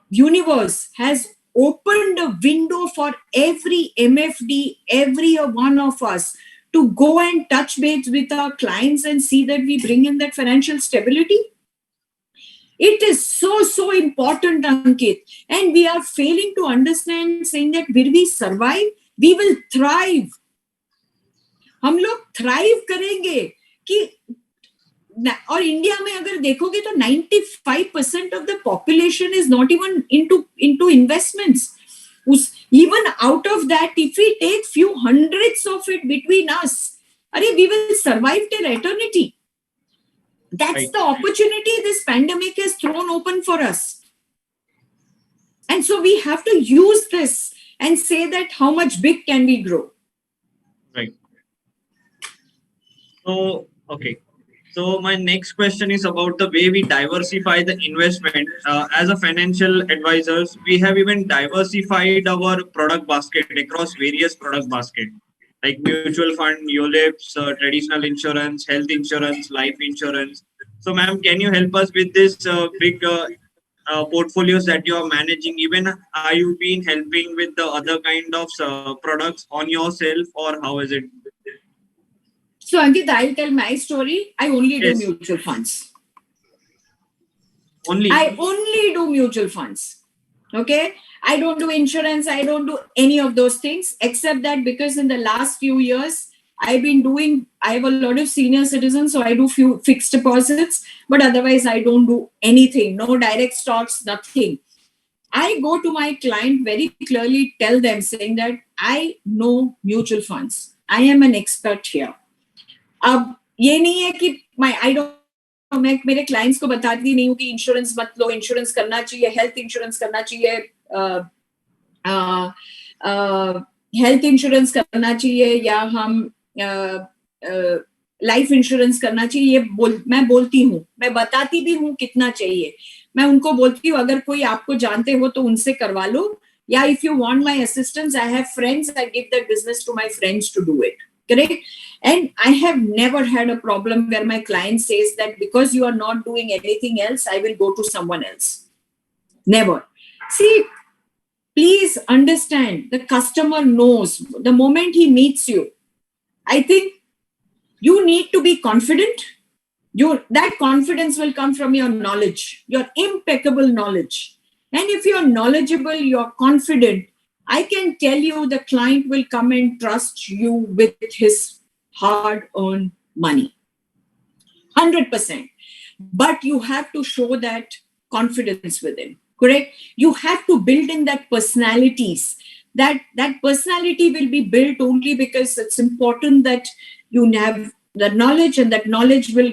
universe has opened a window for every MFD, every one of us to go and touch base with our clients and see that we bring in that financial stability? It is so important, Ankit. And we are failing to understand saying that will we survive? We will thrive. हम लोग thrive करेंगे कि और India में अगर देखोगे तो 95% of the population is not even into investments. Even out of that, if we take few hundreds of it between us, we will survive till eternity. That's the opportunity this pandemic has thrown open for us. And so we have to use this and say that how much big can we grow? Right. So, okay. So my next question is about the way we diversify the investment. As a financial advisors, we have even diversified our product basket across various product basket, like mutual fund, ULIPs, traditional insurance, health insurance, life insurance. So ma'am, can you help us with this big portfolios that you are managing? Even are you been helping with the other kind of products on yourself, or how is it? So Ankit, I'll tell my story. I only do mutual funds. I only do mutual funds. Okay? I don't do insurance. I don't do any of those things, except that because in the last few years, I have a lot of senior citizens, so I do few fixed deposits, but otherwise I don't do anything. No direct stocks, nothing. I go to my client very clearly, tell them saying that I know mutual funds. I am an expert here. अब ये नहीं है कि मैं मेरे clients को बताती नहीं हूँ कि इंश्योरेंस मत लो, इंश्योरेंस करना चाहिए, हेल्थ इंश्योरेंस करना चाहिए, हेल्थ इंश्योरेंस करना चाहिए, या हम लाइफ इंश्योरेंस करना चाहिए. मैं बोलती हूँ, मैं बताती भी हूँ कितना चाहिए. मैं उनको बोलती हूँ अगर कोई आपको जानते हो तो उनसे करवा लो, या if you want my assistance, I have friends, I give that business to my friends to do it. Correct? And I have never had a problem where my client says that because you are not doing anything else, I will go to someone else. Never. See, please understand, the customer knows the moment he meets you. I think you need to be confident. That confidence will come from your knowledge, your impeccable knowledge. And if you're knowledgeable, you're confident, I can tell you the client will come and trust you with his hard-earned money. 100%. But you have to show that confidence within. Correct? You have to build in that personalities. That personality will be built only because it's important that you have the knowledge, and that knowledge will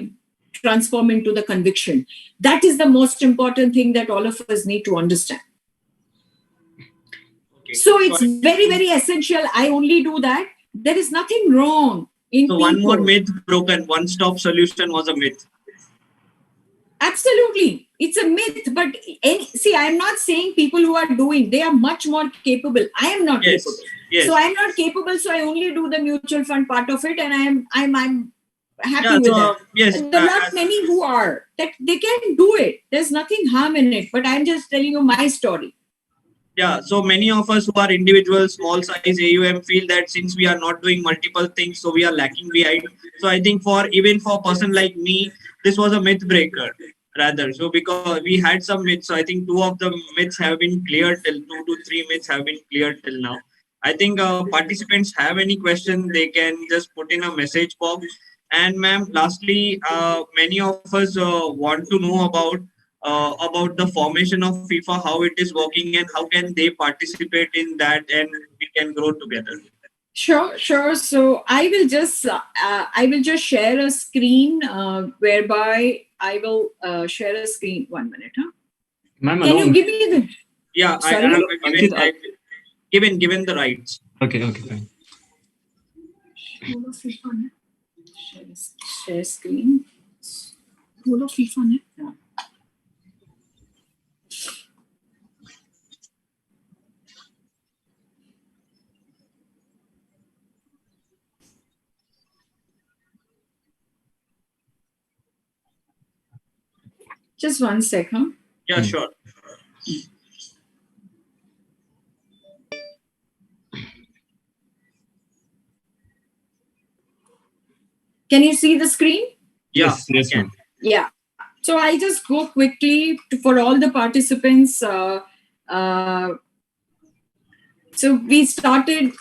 transform into the conviction. That is the most important thing that all of us need to understand. Okay. So it's very, very essential. I only do that. There is nothing wrong in so people. One more myth broken. One-stop solution was a myth. Absolutely. It's a myth. But see, I'm not saying people who are doing, they are much more capable. I am not capable. Yes. So I'm not capable. So I only do the mutual fund part of it. And I'm happy with that. Yes. There are not many who are. That they can do it. There's nothing harm in it. But I'm just telling you my story. Yeah, so many of us who are individuals, small size AUM feel that since we are not doing multiple things, so we are lacking behind. So I think even for a person like me, this was a myth breaker rather. So because we had some myths, so I think 2 of the myths have been cleared till 2 to 3 myths have been cleared till now. I think participants have any question, they can just put in a message box. And ma'am, lastly, many of us want to know about the formation of FIFA, how it is working, and how can they participate in that, and we can grow together. Sure. So I will just share a screen whereby I will share a screen. 1 minute, huh? Ma'am, can you give me the? Yeah, sorry? I have given the rights. Okay, fine. Share screen. Holo FIFA, yeah. Just 1 second. Yeah, sure. Can you see the screen? Yes, ma'am. Yeah. So I just go quickly for all the participants. So we started,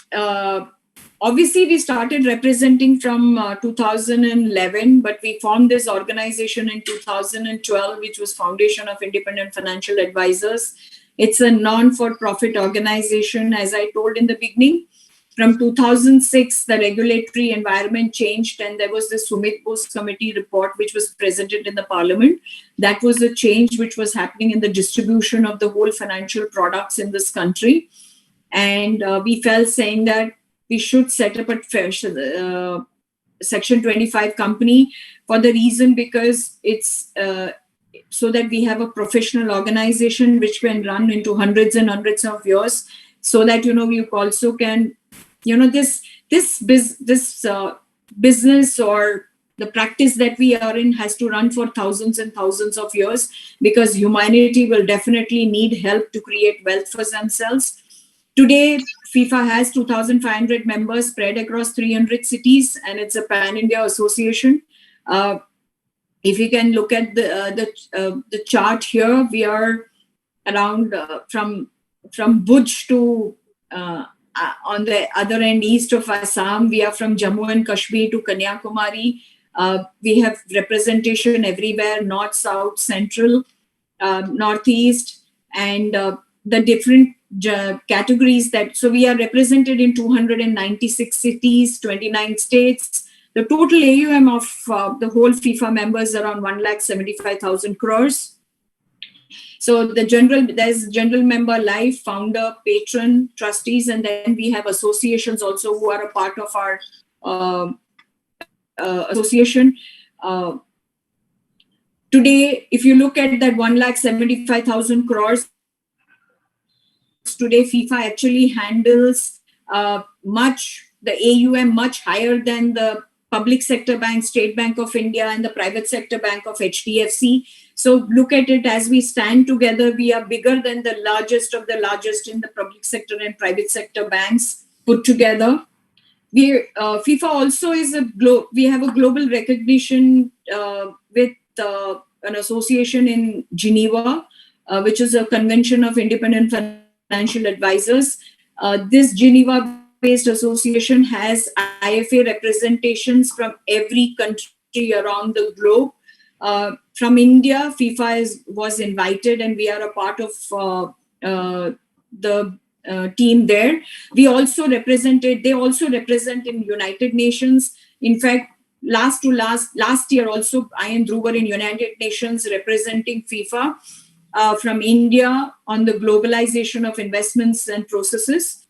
obviously we started representing from 2011, but we formed this organization in 2012, which was Foundation of Independent Financial Advisors. It's a non-for-profit organization, as I told in the beginning. From 2006, the regulatory environment changed, and there was the Sumit Bose Committee report, which was presented in the parliament. That was a change which was happening in the distribution of the whole financial products in this country. And we felt saying that we should set up a Section 25 company for the reason because it's so that we have a professional organization which can run into hundreds and hundreds of years, so that, we also can, this business or the practice that we are in has to run for thousands and thousands of years, because humanity will definitely need help to create wealth for themselves. Today, FIFA has 2,500 members spread across 300 cities, and it's a pan-India association. If you can look at the chart here, we are around from Bhuj to on the other end east of Assam. We are from Jammu and Kashmir to Kanyakumari. We have representation everywhere, north, south, central, northeast, and the different categories so we are represented in 296 cities, 29 states. The total AUM of the whole FIFA members around 1,75,000 crores. So there's general member, life, founder, patron, trustees, and then we have associations also who are a part of our association. Today, if you look at that 1,75,000 crores, today FIFA actually handles the AUM much higher than the public sector bank, State Bank of India, and the private sector bank of HDFC. So look at it, as we stand together, we are bigger than the largest of the largest in the public sector and private sector banks put together. FIFA also is we have a global recognition with an association in Geneva, which is a convention of independent financial advisors. This Geneva-based association has IFA representations from every country around the globe. From India, FIFA was invited, and we are a part of the team there. They also represent in United Nations. In fact, last year also, I and Dhruv were in United Nations representing FIFA from India on the globalization of investments and processes.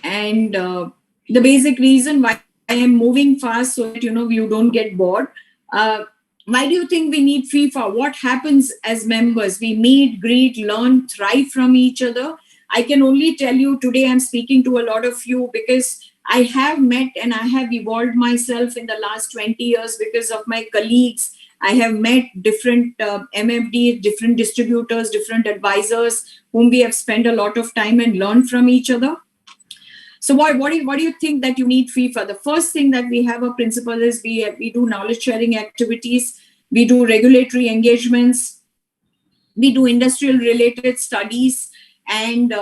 And the basic reason why I am moving fast so that, you don't get bored. Why do you think we need FIFA? What happens as members? We meet, greet, learn, thrive from each other. I can only tell you today I'm speaking to a lot of you because I have met and I have evolved myself in the last 20 years because of my colleagues. I have met different MFD, different distributors, different advisors whom we have spent a lot of time and learned from each other. So what do you think that you need FIFA? The first thing that we have a principle is we do knowledge sharing activities, we do regulatory engagements, we do industrial related studies, and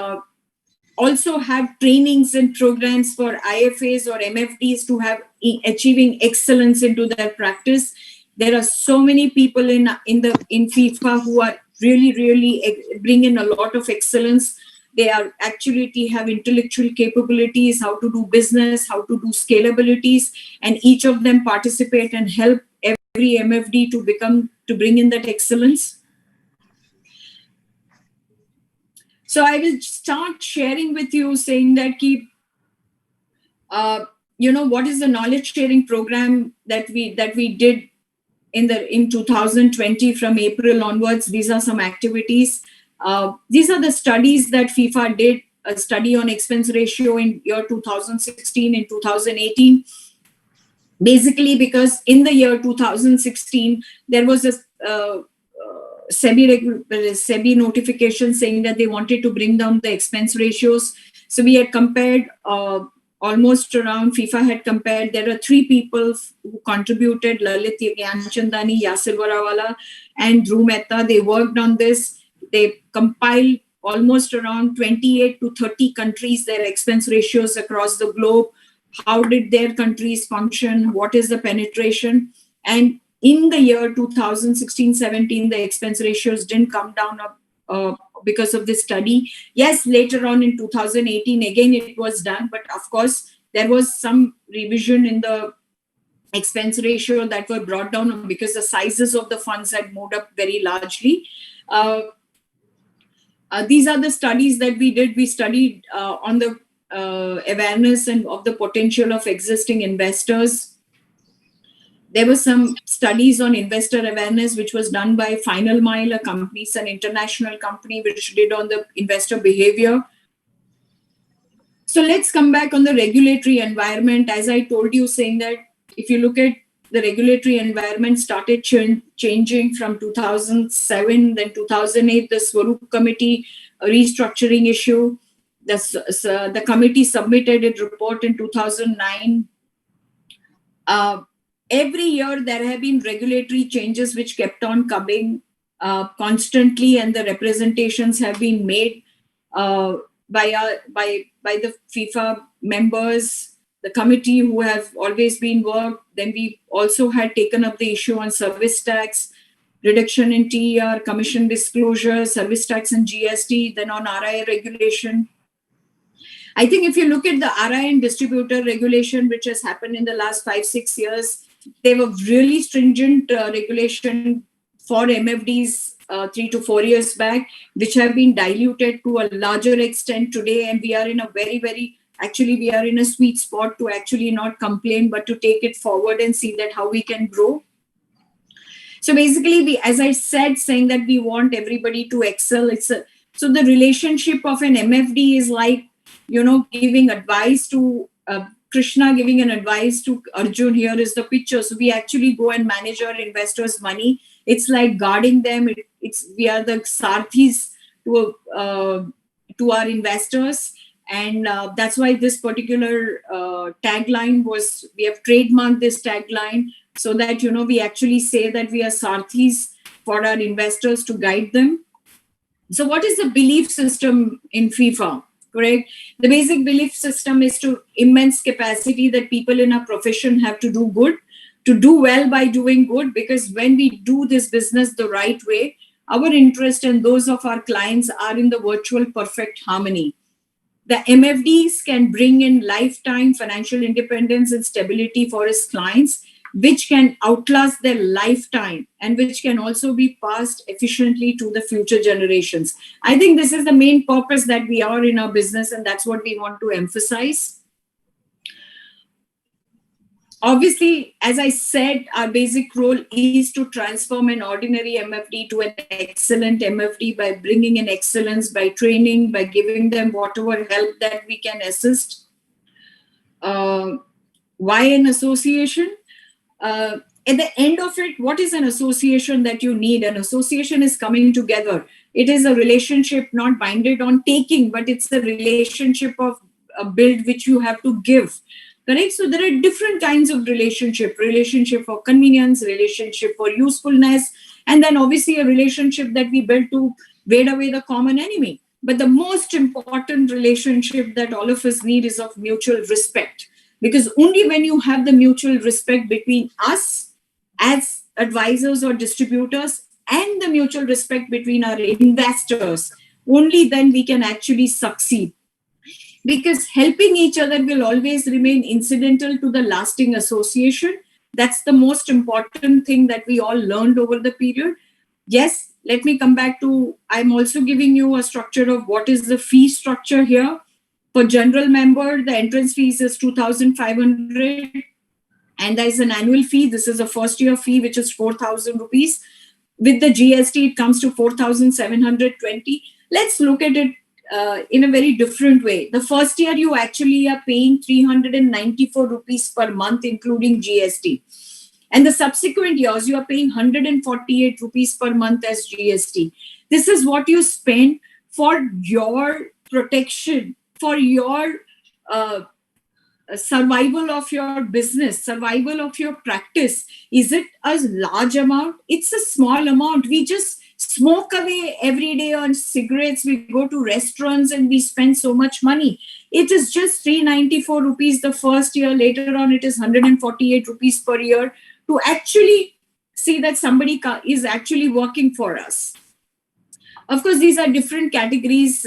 also have trainings and programs for IFAs or MFDs to have achieving excellence into their practice. There are so many people in FIFA who are really bring in a lot of excellence. They are actually have intellectual capabilities, how to do business, how to do scalabilities, and each of them participate and help every MFD to bring in that excellence. So I will start sharing with you saying that what is the knowledge sharing program that we did in 2020 from April onwards. These are some activities. These are the studies that FIFA did, a study on expense ratio in year 2016 and 2018. Basically, because in the year 2016, there was a SEBI notification saying that they wanted to bring down the expense ratios. So we had compared almost around, FIFA had compared, there are 3 people who contributed, Lalit Gyanchandani, Yasir Warawala, and Dhruv Mehta. They worked on this. They compiled almost around 28 to 30 countries, their expense ratios across the globe. How did their countries function? What is the penetration? And in the year 2016-17, the expense ratios didn't come down because of this study. Yes, later on in 2018, again, it was done. But of course, there was some revision in the expense ratio that were brought down because the sizes of the funds had moved up very largely. These are the studies that we did. We studied on the awareness and of the potential of existing investors. There were some studies on investor awareness, which was done by Final Mile, a company, it's an international company, which did on the investor behavior. So let's come back on the regulatory environment. As I told you, saying that if you look at the regulatory environment started changing from 2007, then 2008, the Swarup Committee restructuring issue. The committee submitted its report in 2009. Every year there have been regulatory changes which kept on coming constantly, and the representations have been made by the FIFA members, the committee who have always been worked. Then we also had taken up the issue on service tax, reduction in TER, commission disclosure, service tax and GST, then on RI regulation. I think if you look at the RI and distributor regulation, which has happened in the last 5-6 years, they were really stringent regulation for MFDs 3 to 4 years back, which have been diluted to a larger extent today. And we are in a we are in a sweet spot to actually not complain, but to take it forward and see that how we can grow. So basically, as I said, saying that we want everybody to excel. So the relationship of an MFD is like, giving advice to Krishna, giving an advice to Arjun. Here is the picture. So we actually go and manage our investors' money. It's like guarding them. We are the sarthis to our investors. And that's why this particular tagline we have trademarked this tagline so that, we actually say that we are sarthis for our investors to guide them. So what is the belief system in FIFA? Correct. The basic belief system is to immense capacity that people in our profession have to do good, to do well by doing good, because when we do this business the right way, our interest and those of our clients are in the virtual perfect harmony. The MFDs can bring in lifetime financial independence and stability for his clients, which can outlast their lifetime and which can also be passed efficiently to the future generations. I think this is the main purpose that we are in our business, and that's what we want to emphasize. Obviously, as I said, our basic role is to transform an ordinary MFD to an excellent MFD by bringing in excellence, by training, by giving them whatever help that we can assist. Why an association? At the end of it, what is an association that you need? An association is coming together. It is a relationship not binded on taking, but it's a relationship of a build which you have to give. Correct? So there are different kinds of relationship for convenience, relationship for usefulness, and then obviously a relationship that we build to wade away the common enemy. But the most important relationship that all of us need is of mutual respect. Because only when you have the mutual respect between us as advisors or distributors and the mutual respect between our investors, only then we can actually succeed. Because helping each other will always remain incidental to the lasting association. That's the most important thing that we all learned over the period. Yes, let me come back to, I'm also giving you a structure of what is the fee structure here. For general member, the entrance fees is 2,500 and there is an annual fee. This is a first year fee, which is 4,000 rupees. With the GST, it comes to 4,720. Let's look at it in a very different way. The first year, you actually are paying 394 rupees per month, including GST. And the subsequent years, you are paying 148 rupees per month as GST. This is what you spend for your protection, for your survival of your business, survival of your practice. Is it a large amount? It's a small amount. We just smoke away every day on cigarettes. We go to restaurants and we spend so much money. It is just 394 rupees the first year. Later on, it is 148 rupees per year to actually see that somebody is actually working for us. Of course, these are different categories.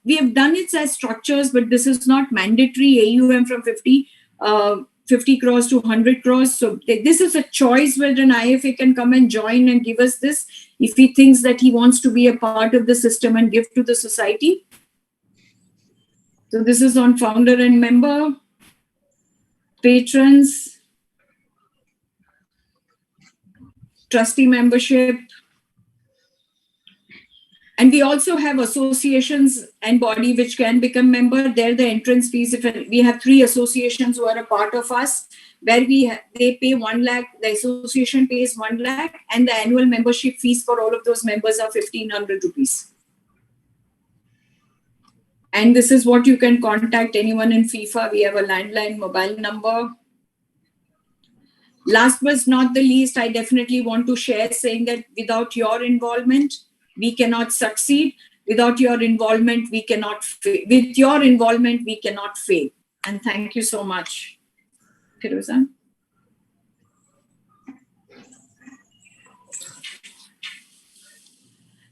We have done it as structures, but this is not mandatory. AUM from 50 crores to 100 crores. So this is a choice whether an IFA can come and join and give us this if he thinks that he wants to be a part of the system and give to the society. So this is on founder and member, patrons, trustee membership. And we also have associations and body which can become member. There the entrance fees, if we have 3 associations who are a part of us, where they pay 1 lakh, the association pays 1 lakh, and the annual membership fees for all of those members are 1,500 rupees. And this is what you can contact anyone in FIFA. We have a landline mobile number. Last but not the least, I definitely want to share saying that without your involvement, we cannot succeed. Without your involvement, we cannot fail. With your involvement, we cannot fail. And thank you so much. Firoza?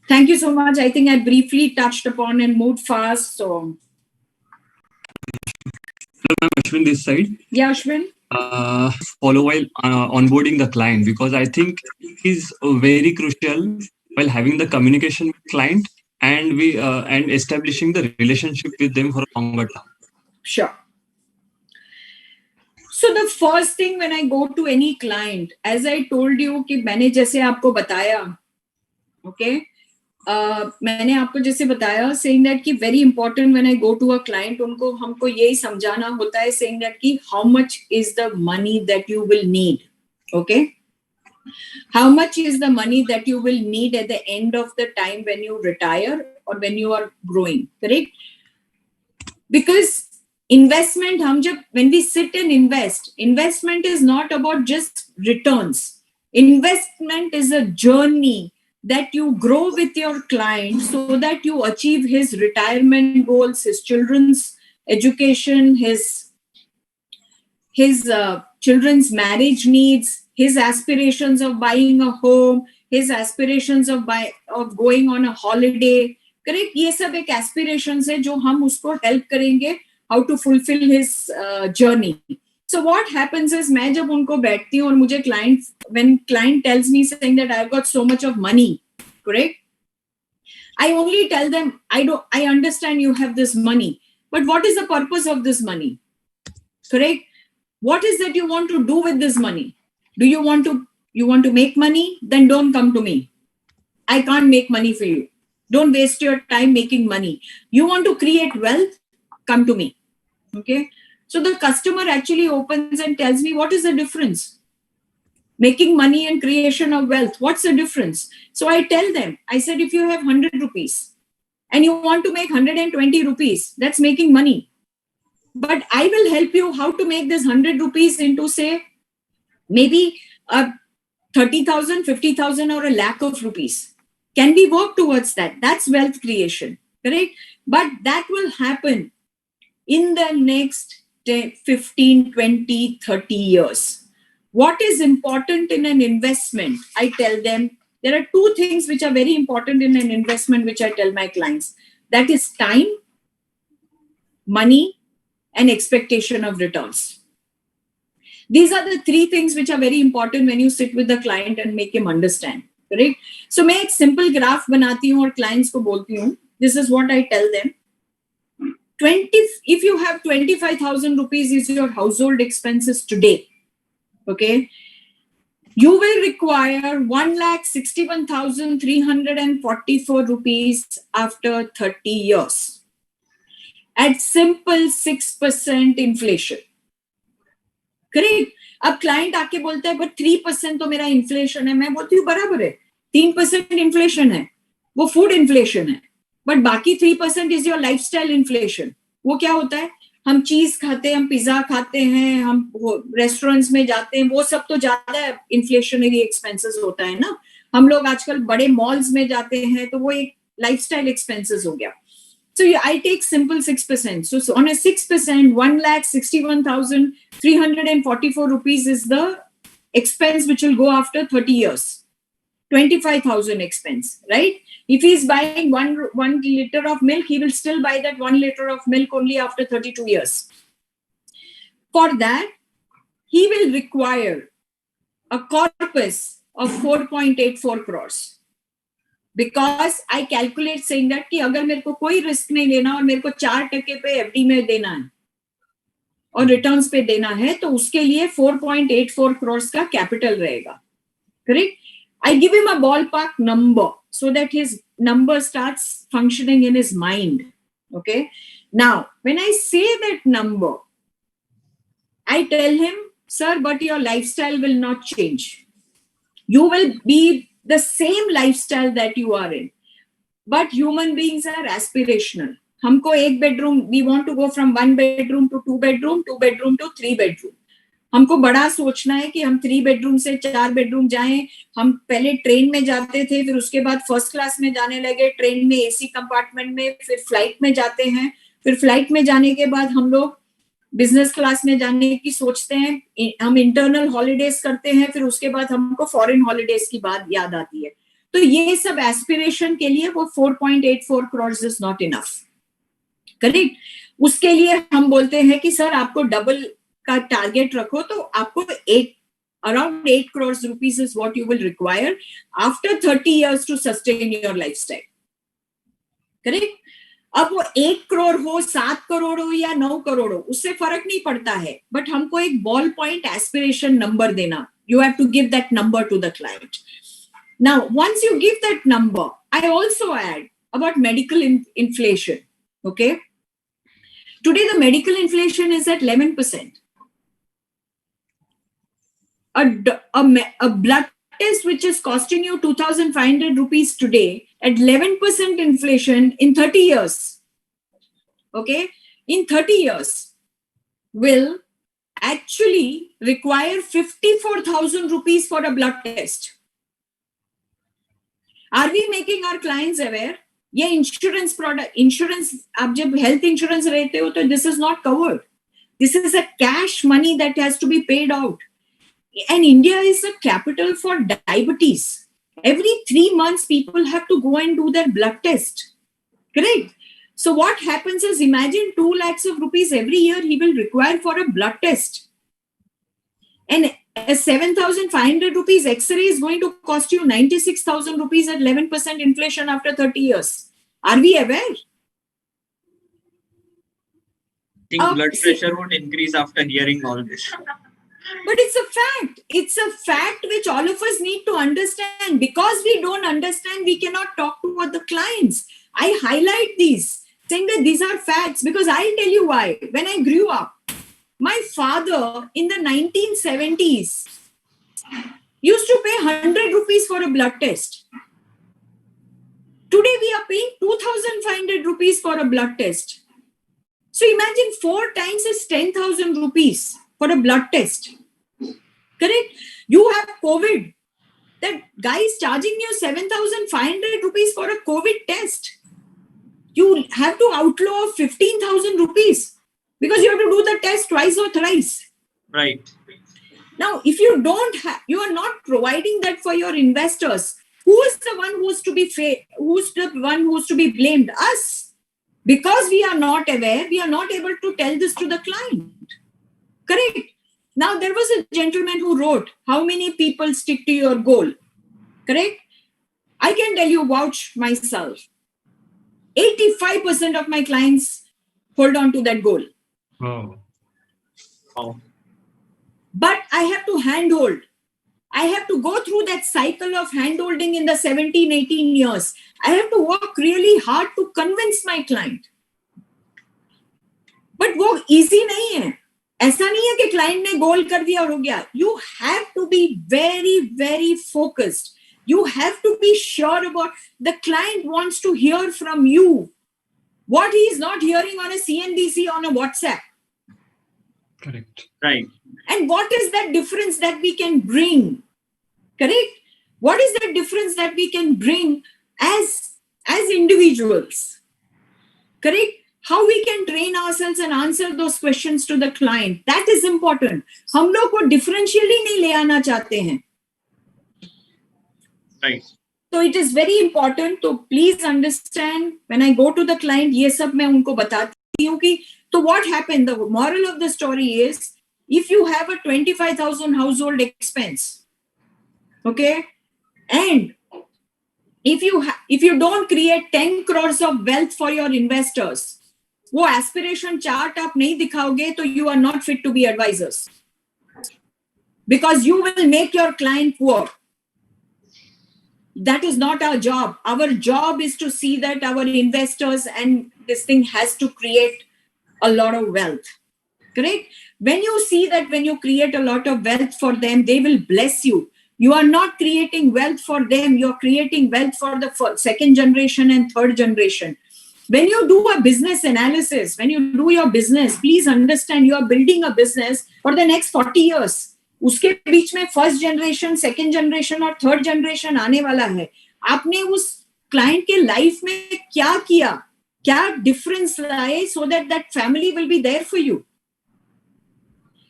Thank you so much. I think I briefly touched upon and moved fast. So, Ashwin, this side. Yeah, Ashwin. Follow while onboarding the client, because I think it is very crucial while having the communication with client and establishing the relationship with them for a longer term. Sure. So the first thing when I go to any client, as I told you कि मैंने जैसे आपको बताया, okay, मैंने आपको जैसे बताया saying that कि very important when I go to a client, उनको हमको यही समझाना होता है saying that कि how much is the money that you will need, okay? How much is the money that you will need at the end of the time when you retire or when you are growing, correct? Because investment, when we sit and invest, investment is not about just returns. Investment is a journey that you grow with your client so that you achieve his retirement goals, his children's education, his children's marriage needs, his aspirations of buying a home, his aspirations of going on a holiday, correct? ये सब एक aspirations है जो हम उसको help करेंगे how to fulfil his journey. So what happens is मैं जब उनको बैठती हूँ और मुझे when client tells me saying that I've got so much of money, correct? I only tell them, I understand you have this money, but what is the purpose of this money? Correct? What is that you want to do with this money? Do you want to make money? Then don't come to me. I can't make money for you. Don't waste your time making money. You want to create wealth? Come to me. Okay? So the customer actually opens and tells me, what is the difference? Making money and creation of wealth. What's the difference? So I tell them, I said, if you have 100 rupees and you want to make 120 rupees, that's making money. But I will help you how to make this 100 rupees into, say, maybe 30,000, 50,000 or a lakh of rupees. Can we work towards that? That's wealth creation, correct? But that will happen in the next 10, 15, 20, 30 years. What is important in an investment? I tell them, there are two things which are very important in an investment, which I tell my clients. That is time, money, and expectation of returns. These are the three things which are very important when you sit with the client and make him understand. Correct? So मैं एक simple graph बनाती हूँ और clients को बोलती हूँ. This is what I tell them. If you have 25,000 rupees is your household expenses today, okay, you will require 1,61,344 rupees after 30 years at simple 6% inflation. Correct? अब client आके बोलता है, but 3% तो मेरा inflation है. मैं बोलती हूँ बराबर है. 3% inflation है. वो food inflation है. But बाकी 3% is your lifestyle inflation. वो क्या होता है? हम चीज खाते हैं, हम पिज्जा खाते हैं, हम रेस्टोरेंट्स में जाते हैं, वो सब तो ज्यादा इन्फ्लेशनरी एक्सपेंसेस होता है ना. हम लोग आजकल बड़े मॉल्स में जाते हैं, तो वो एक लाइफस्टाइल एक्सपेंसेस हो गया. So I take simple 6%. So on a 6%, 1,61,344 rupees is the expense which will go after 30 years. 25,000 expense, right? If he's buying one liter of milk, he will still buy that 1 liter of milk only after 32 years. For that, he will require a corpus of 4.84 crores. Because I calculate saying that कि अगर मेरे को कोई risk नहीं लेना और मेरे को 4% पे एफडी में देना है और रिटर्न्स पे देना है, तो उसके लिए 4.84 crores का कैपिटल रहेगा. Correct? I give him a ballpark number so that his number starts functioning in his mind. Okay. Now, when I say that number, I tell him, sir, but your lifestyle will not change. You will be the same lifestyle that you are in. But human beings are aspirational. हमको एक bedroom, we want to go from 1 bedroom to 2 bedroom, 2 bedroom to 3 bedroom. हमको बड़ा सोचना है कि हम 3 bedroom से 4 bedroom जाएं. हम पहले ट्रेन में जाते थे, फिर उसके बाद फर्स्ट क्लास में जाने लगे, ट्रेन में एसी कंपार्टमेंट में, फिर फ्लाइट में जाते हैं, फिर फ्लाइट में जाने के बाद हम लोग बिजनेस क्लास में जाने की सोचते हैं, हम इंटरनल हॉलीडेज करते हैं, फिर उसके बाद हमको फॉरेन हॉलीडेज की बात याद आती है. तो ये सब एस्पिरेशन के लिए वो 4.84 crores is not enough. Correct? उसके लिए हम बोलते हैं कि सर आपको डबल का टारगेट रखो, तो आपको around 8 crores rupees is what you will require after 30 years to sustain your lifestyle. Correct? अब वो 1 crore हो, 7 crore हो या 9 crore हो, उससे फर्क नहीं पड़ता है. बट हमको एक बॉल पॉइंट एस्पिरेशन नंबर देना. You have to give that number to the client. Now, once you give that number, I also add about medical inflation. Okay? Today, the medical inflation is at 11%. A blood test which is costing you 2,500 rupees today at 11% inflation in 30 years, okay, in 30 years will actually require 54,000 rupees for a blood test. Are we making our clients aware? ये insurance product, insurance, आप जब health insurance रहते हो तो this is not covered. This is a cash money that has to be paid out. And India is a capital for diabetes. Every 3 months, people have to go and do their blood test. Correct? So what happens is, imagine 2 lakhs of rupees every year he will require for a blood test. And a 7,500 rupees X-ray is going to cost you 96,000 rupees at 11% inflation after 30 years. Are we aware? I think blood pressure would increase after hearing all this. But it's a fact. It's a fact which all of us need to understand. Because we don't understand, we cannot talk to other clients. I highlight these, saying that these are facts, because I'll tell you why. When I grew up, my father in the 1970s used to pay 100 rupees for a blood test. Today we are paying 2,500 rupees for a blood test. So imagine 4 times is 10,000 rupees for a blood test. Correct? You have COVID. That guy is charging you 7,500 rupees for a COVID test. You have to outlaw 15,000 rupees because you have to do the test twice or thrice. Right. Now, if you don't have, you are not providing that for your investors. Who is the one who's to be who's the one who's to be blamed? Us. Because we are not aware, we are not able to tell this to the client. Correct? Now, there was a gentleman who wrote, how many people stick to your goal? Correct? I can tell you, vouch myself. 85% of my clients hold on to that goal. Oh. Oh. But I have to handhold. I have to go through that cycle of handholding in the 17, 18 years. I have to work really hard to convince my client. But वो easy नहीं है. ऐसा नहीं है कि client ने goal कर दिया और हो गया. You have to be very, very focused. You have to be sure about the client wants to hear from you. What he is not hearing on a CNBC, on a WhatsApp. Correct. Right. And what is that difference that we can bring? Correct? What is the difference that we can bring as individuals? Correct? How we can train ourselves and answer those questions to the client. That is important. हम लोग को differentially नहीं ले आना चाहते हैं. Right. So it is very important to please understand when I go to the client, ये सब मैं उनको बताती हूँ कि so what happened? The moral of the story is, if you have a 25,000 household expense, okay, and if you don't create 10 crores of wealth for your investors, वो aspiration chart आप नहीं दिखाओगे तो you are not fit to be advisors, because you will make your client poor. That is not our job. Our job is to see that our investors and this thing has to create a lot of wealth. Correct? When you see that when you create a lot of wealth for them, they will bless you. You are not creating wealth for them. You're creating wealth for the second generation and third generation. When you do a business analysis, when you do your business, please understand you are building a business for the next 40 years. उसके बीच में first generation, second generation और third generation आने वाला है. आपने उस client के life में क्या किया, क्या डिफरेंस लाए, so that family will be there for you.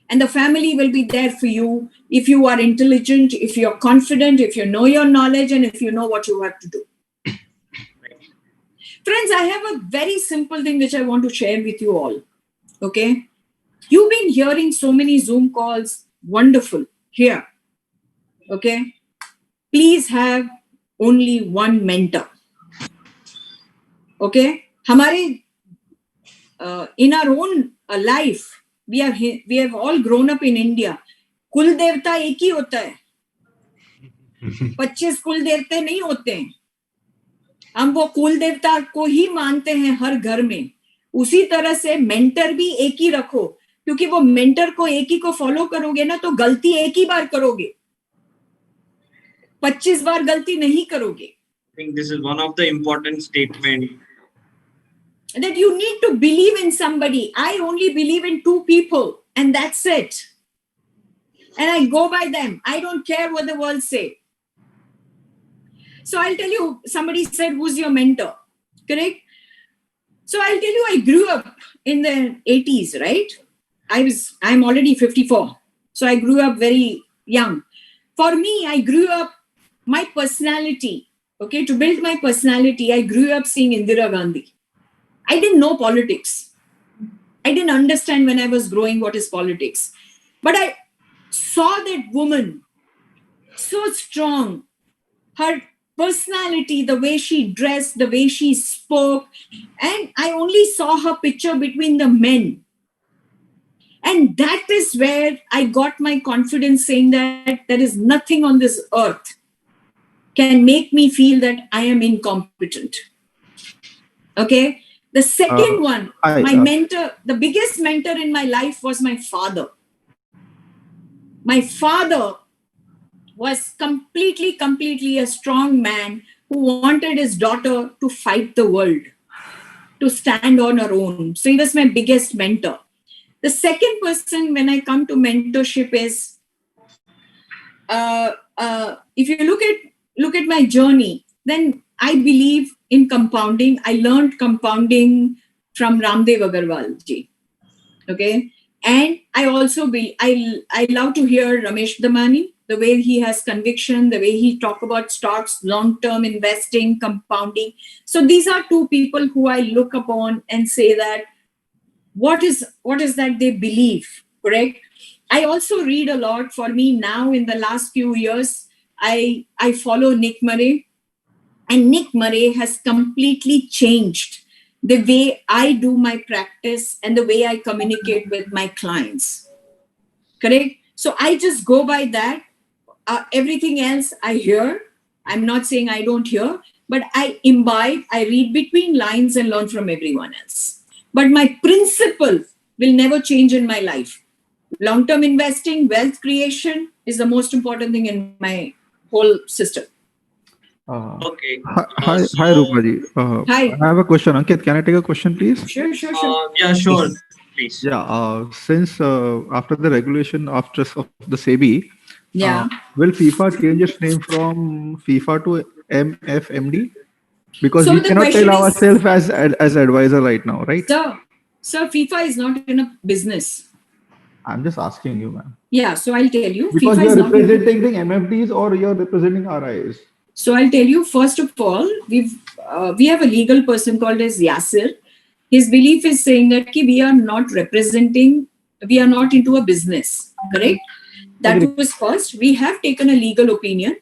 And the family will be there for you if you are intelligent, if you're confident, if you know your knowledge, and if you know what you have to do. Friends, I have a very simple thing which I want to share with you all. Okay? You've been hearing so many Zoom calls. Wonderful. Here. Okay? Please have only one mentor. Okay? हमारे in our own life, we have all grown up in India. कुल देवता एक ही होता है. 25 कुल देवते नहीं होते हैं. हम वो कुल देवता को ही मानते हैं हर घर में. उसी तरह से मेंटर भी एक ही रखो, क्योंकि वो मेंटर को एक ही को फॉलो करोगे ना तो गलती एक ही बार करोगे, 25 बार गलती नहीं करोगे. I think this is one of the important statements. That you need to believe in somebody. I only believe in 2 people and that's it. And I go by them. I don't care what the world say. So I'll tell you, somebody said, who's your mentor? Correct? So I'll tell you, I grew up in the 80s, right? I'm already 54. So I grew up very young. For me, I grew up, my personality, okay, to build my personality, I grew up seeing Indira Gandhi. I didn't know politics. I didn't understand when I was growing what is politics. But I saw that woman so strong, her personality, the way she dressed, the way she spoke, and I only saw her picture between the men. And that is where I got my confidence, saying that there is nothing on this earth can make me feel that I am incompetent. Okay. The second one, my mentor, the biggest mentor in my life was my father. My father was completely a strong man who wanted his daughter to fight the world, to stand on her own. So he was my biggest mentor. The second person when I come to mentorship is, if you look at my journey, then I believe in compounding. I learned compounding from Ramdev Agarwal ji. Okay. And I also I love to hear Ramesh Damani, the way he has conviction, the way he talk about stocks, long-term investing, compounding. So these are two people who I look upon and say that what is that they believe, correct? I also read a lot. For me now, in the last few years, I follow Nick Murray, and Nick Murray has completely changed the way I do my practice and the way I communicate with my clients. Correct? So I just go by that. Everything else I hear. I'm not saying I don't hear, but I imbibe, I read between lines and learn from everyone else. But my principle will never change in my life. Long-term investing, wealth creation is the most important thing in my whole system. Okay. Hi, Roopa ji. Hi. I have a question. Ankit, can I take a question, please? Sure. Yeah, sure. Please. Yeah. Since after the regulation of the SEBI, Yeah. will FIFA change its name from FIFA to MFMD? Because So we the cannot question tell is, ourselves as advisor right now, right? Sir, FIFA is not in a business. I'm just asking you, ma'am. Yeah, so I'll tell you. Because FIFA you're is not representing MFDs or you're representing RIs. So I'll tell you, first of all, we have a legal person called as Yasir. His belief is saying that we are not representing, we are not into a business, correct? That was first. We have taken a legal opinion,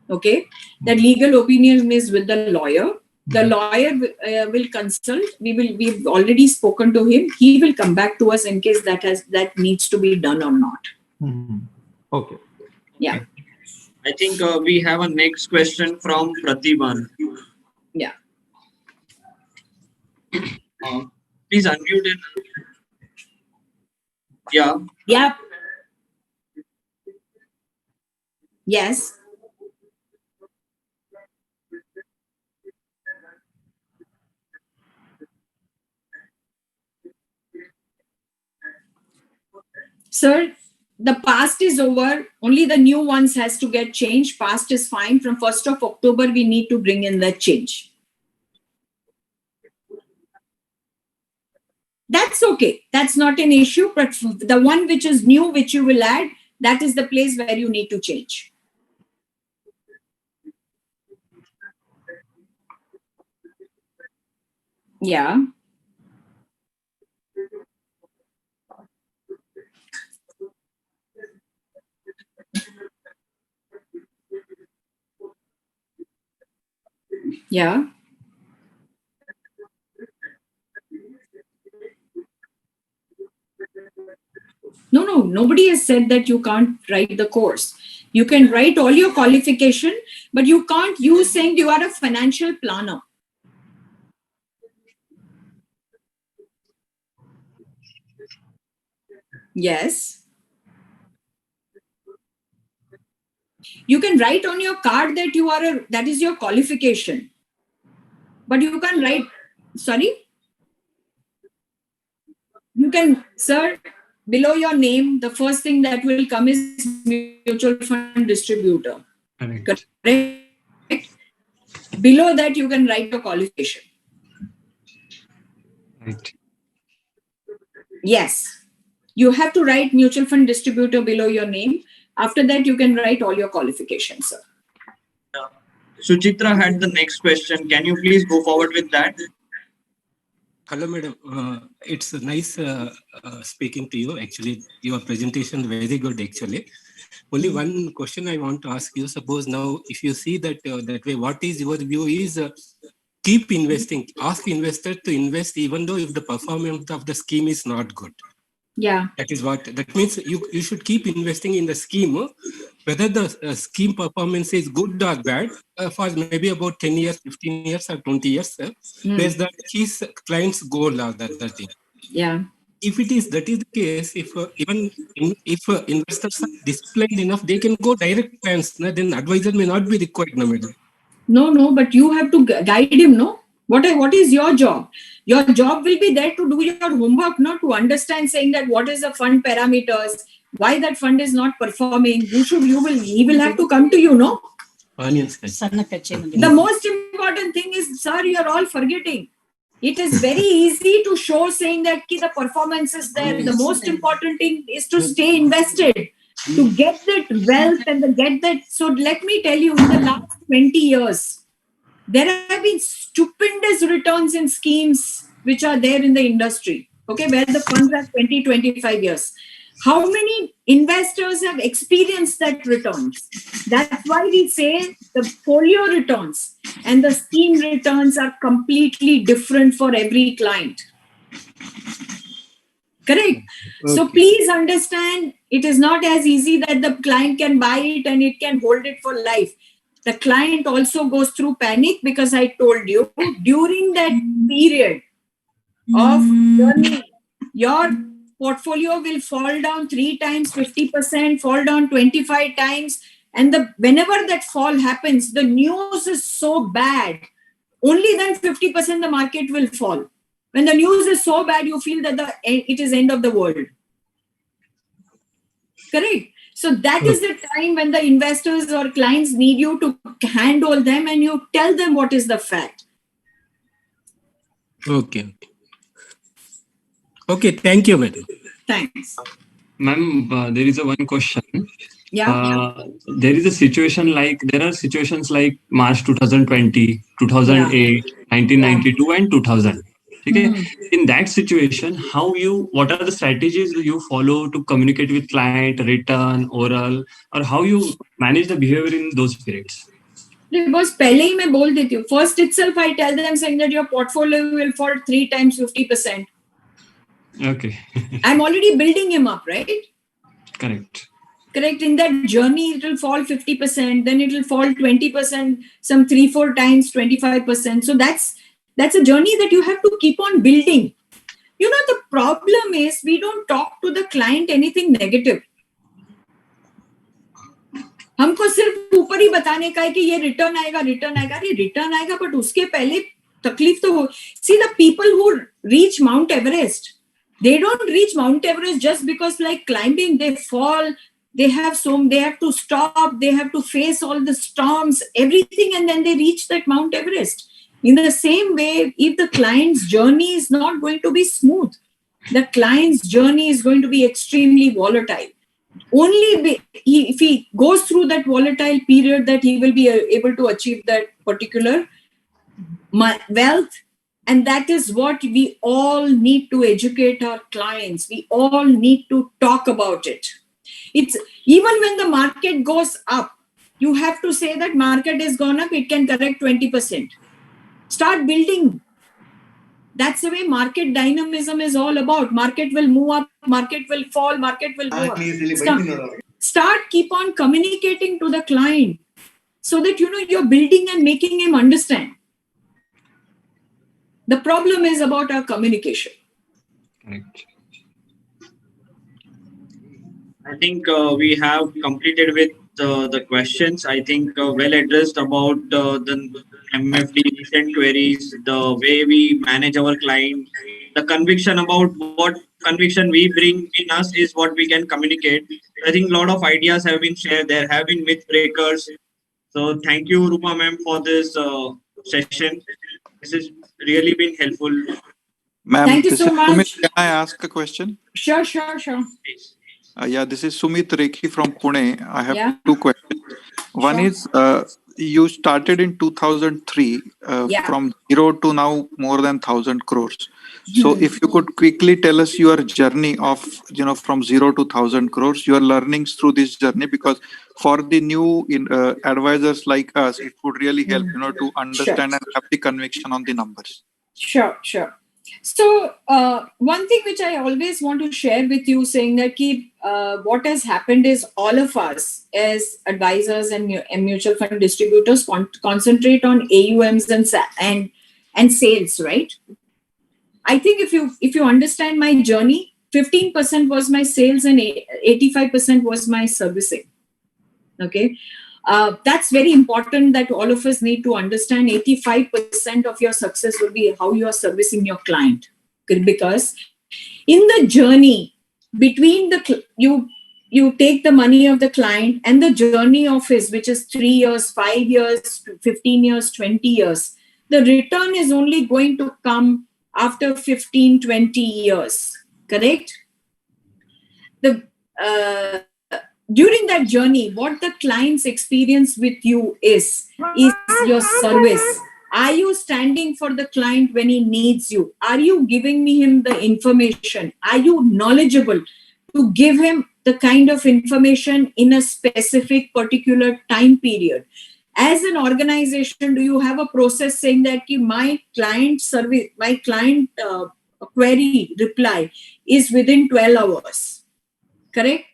okay? That legal opinion is with the lawyer. The lawyer will consult. We've already spoken to him. He will come back to us in case that needs to be done or not. Okay. Yeah. I think we have a next question from Pratibhan. Yeah. Please unmute it. Yeah. Yeah. Yes. Sir, the past is over. Only the new ones has to get changed. Past is fine. From 1st of October, we need to bring in that change. That's okay. That's not an issue. But the one which is new, which you will add, that is the place where you need to change. Yeah. Yeah. No, nobody has said that you can't write the course. You can write all your qualification, but you can't use saying you are a financial planner. Yes. You can write on your card that that is your qualification. But you can write, sorry? You can, sir, below your name, the first thing that will come is mutual fund distributor. Correct? Below that, you can write your qualification. Right. Yes. You have to write mutual fund distributor below your name. After that, you can write all your qualifications, sir. Suchitra had the next question. Can you please go forward with that? Hello, madam. It's nice speaking to you. Actually, your presentation very good. Actually, only one question I want to ask you. Suppose now, if you see that way, what is your view? Is keep investing. Ask investor to invest, even though if the performance of the scheme is not good. Yeah. That is what that means. You should keep investing in the scheme, whether the scheme performance is good or bad, for maybe about 10 years, 15 years, or 20 years, based on his client's goal or that thing. Yeah. If it is that is the case, if investors are disciplined enough, they can go direct plans. Then advisor may not be required, no, madam. No, but you have to guide him, no? What is your job? Your job will be there to do your homework, not to understand saying that what is the fund parameters, why that fund is not performing. He will have to come to you, no? The most important thing is, sir, you're all forgetting. It is very easy to show saying that the performance is there. The most important thing is to stay invested, to get that wealth and get that. So let me tell you, in the last 20 years, there have been stupendous returns in schemes which are there in the industry, okay, where the funds are 20, 25 years. How many investors have experienced that returns? That's why we say the folio returns and the scheme returns are completely different for every client. Correct? Okay. So please understand, it is not as easy that the client can buy it and it can hold it for life. The client also goes through panic, because I told you, during that period of journey, your portfolio will fall down 3 times, 50%, fall down 25 times. And whenever that fall happens, the news is so bad, only then 50% the market will fall. When the news is so bad, you feel that it is end of the world. Correct? So that is the time when the investors or clients need you to handle them and you tell them what is the fact. Okay. Okay, thank you, madam. Thanks. Ma'am, there is one question. Yeah. There is a situation there are situations like March 2020, 2008, 1992, and 2000. Okay. In that situation, what are the strategies you follow to communicate with client, written, oral, or how you manage the behavior in those periods? Because पहले ही मैं बोल देती हूँ. First itself, I tell them saying that your portfolio will fall 3 times 50%. Okay. I'm already building him up, right? Correct. In that journey, it will fall 50%, then it will fall 20%, some 3-4 times 25%. So that's a journey that you have to keep on building. You know, the problem is we don't talk to the client anything negative. हमको सिर्फ ऊपर ही बताने का है कि ये return आएगा, but उसके पहले तकलीफ तो हो. See, the people who reach Mount Everest, they don't reach Mount Everest just because, like climbing, they fall. They have to stop, they have to face all the storms, everything, and then they reach that Mount Everest. In the same way, if the client's journey is not going to be smooth, the client's journey is going to be extremely volatile. Only if he goes through that volatile period that he will be able to achieve that particular wealth. And that is what we all need to educate our clients. We all need to talk about it. It's even when the market goes up, you have to say that market has gone up, it can correct 20%. Start building. That's the way market dynamism is all about. Market will move up, market will fall, market will go up. Keep on communicating to the client so that you're building and making him understand. The problem is about our communication. Right. I think we have completed with the questions. I think well addressed about the MFD recent queries, the way we manage our client, the conviction about what conviction we bring in us is what we can communicate. I think a lot of ideas have been shared. There have been myth breakers. So thank you, Roopa ma'am, for this session. This has really been helpful. Ma'am, thank you so much. Sumit, can I ask a question? Sure. Please. Yeah, this is Sumit Rekhi from Pune. I have 2 questions. One is, you started in 2003 from 0 to now more than 1,000 crores. So if you could quickly tell us your journey of, from 0 to 1,000 crores, your learnings through this journey, because for the new advisors like us, it would really help, to understand and have the conviction on the numbers. Sure. So one thing which I always want to share with you, saying that what has happened is all of us as advisors and mutual fund distributors concentrate on AUMs and sales, right? I think if you understand my journey, 15% was my sales and 85% was my servicing. Okay. That's very important that all of us need to understand. 85% of your success will be how you are servicing your client. Because in the journey between you take the money of the client and the journey of his, which is 3 years, 5 years, 15 years, 20 years, the return is only going to come after 15, 20 years. Correct? During that journey, what the client's experience with you is your service. Are you standing for the client when he needs you? Are you giving him the information? Are you knowledgeable to give him the kind of information in a specific particular time period? As an organization, do you have a process saying that my client service, my client query reply is within 12 hours? Correct?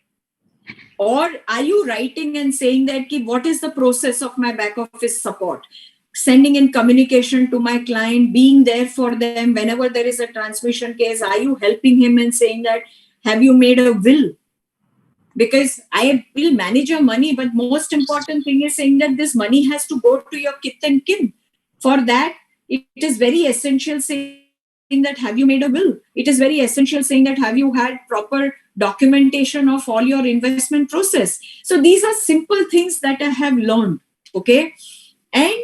Or are you writing and saying that what is the process of my back office support? Sending in communication to my client, being there for them whenever there is a transmission case. Are you helping him and saying that, have you made a will? Because I will manage your money, but most important thing is saying that this money has to go to your kith and kin. For that, it is very essential saying that, have you made a will? It is very essential saying that, have you had proper documentation of all your investment process? So these are simple things that I have learned. Okay. And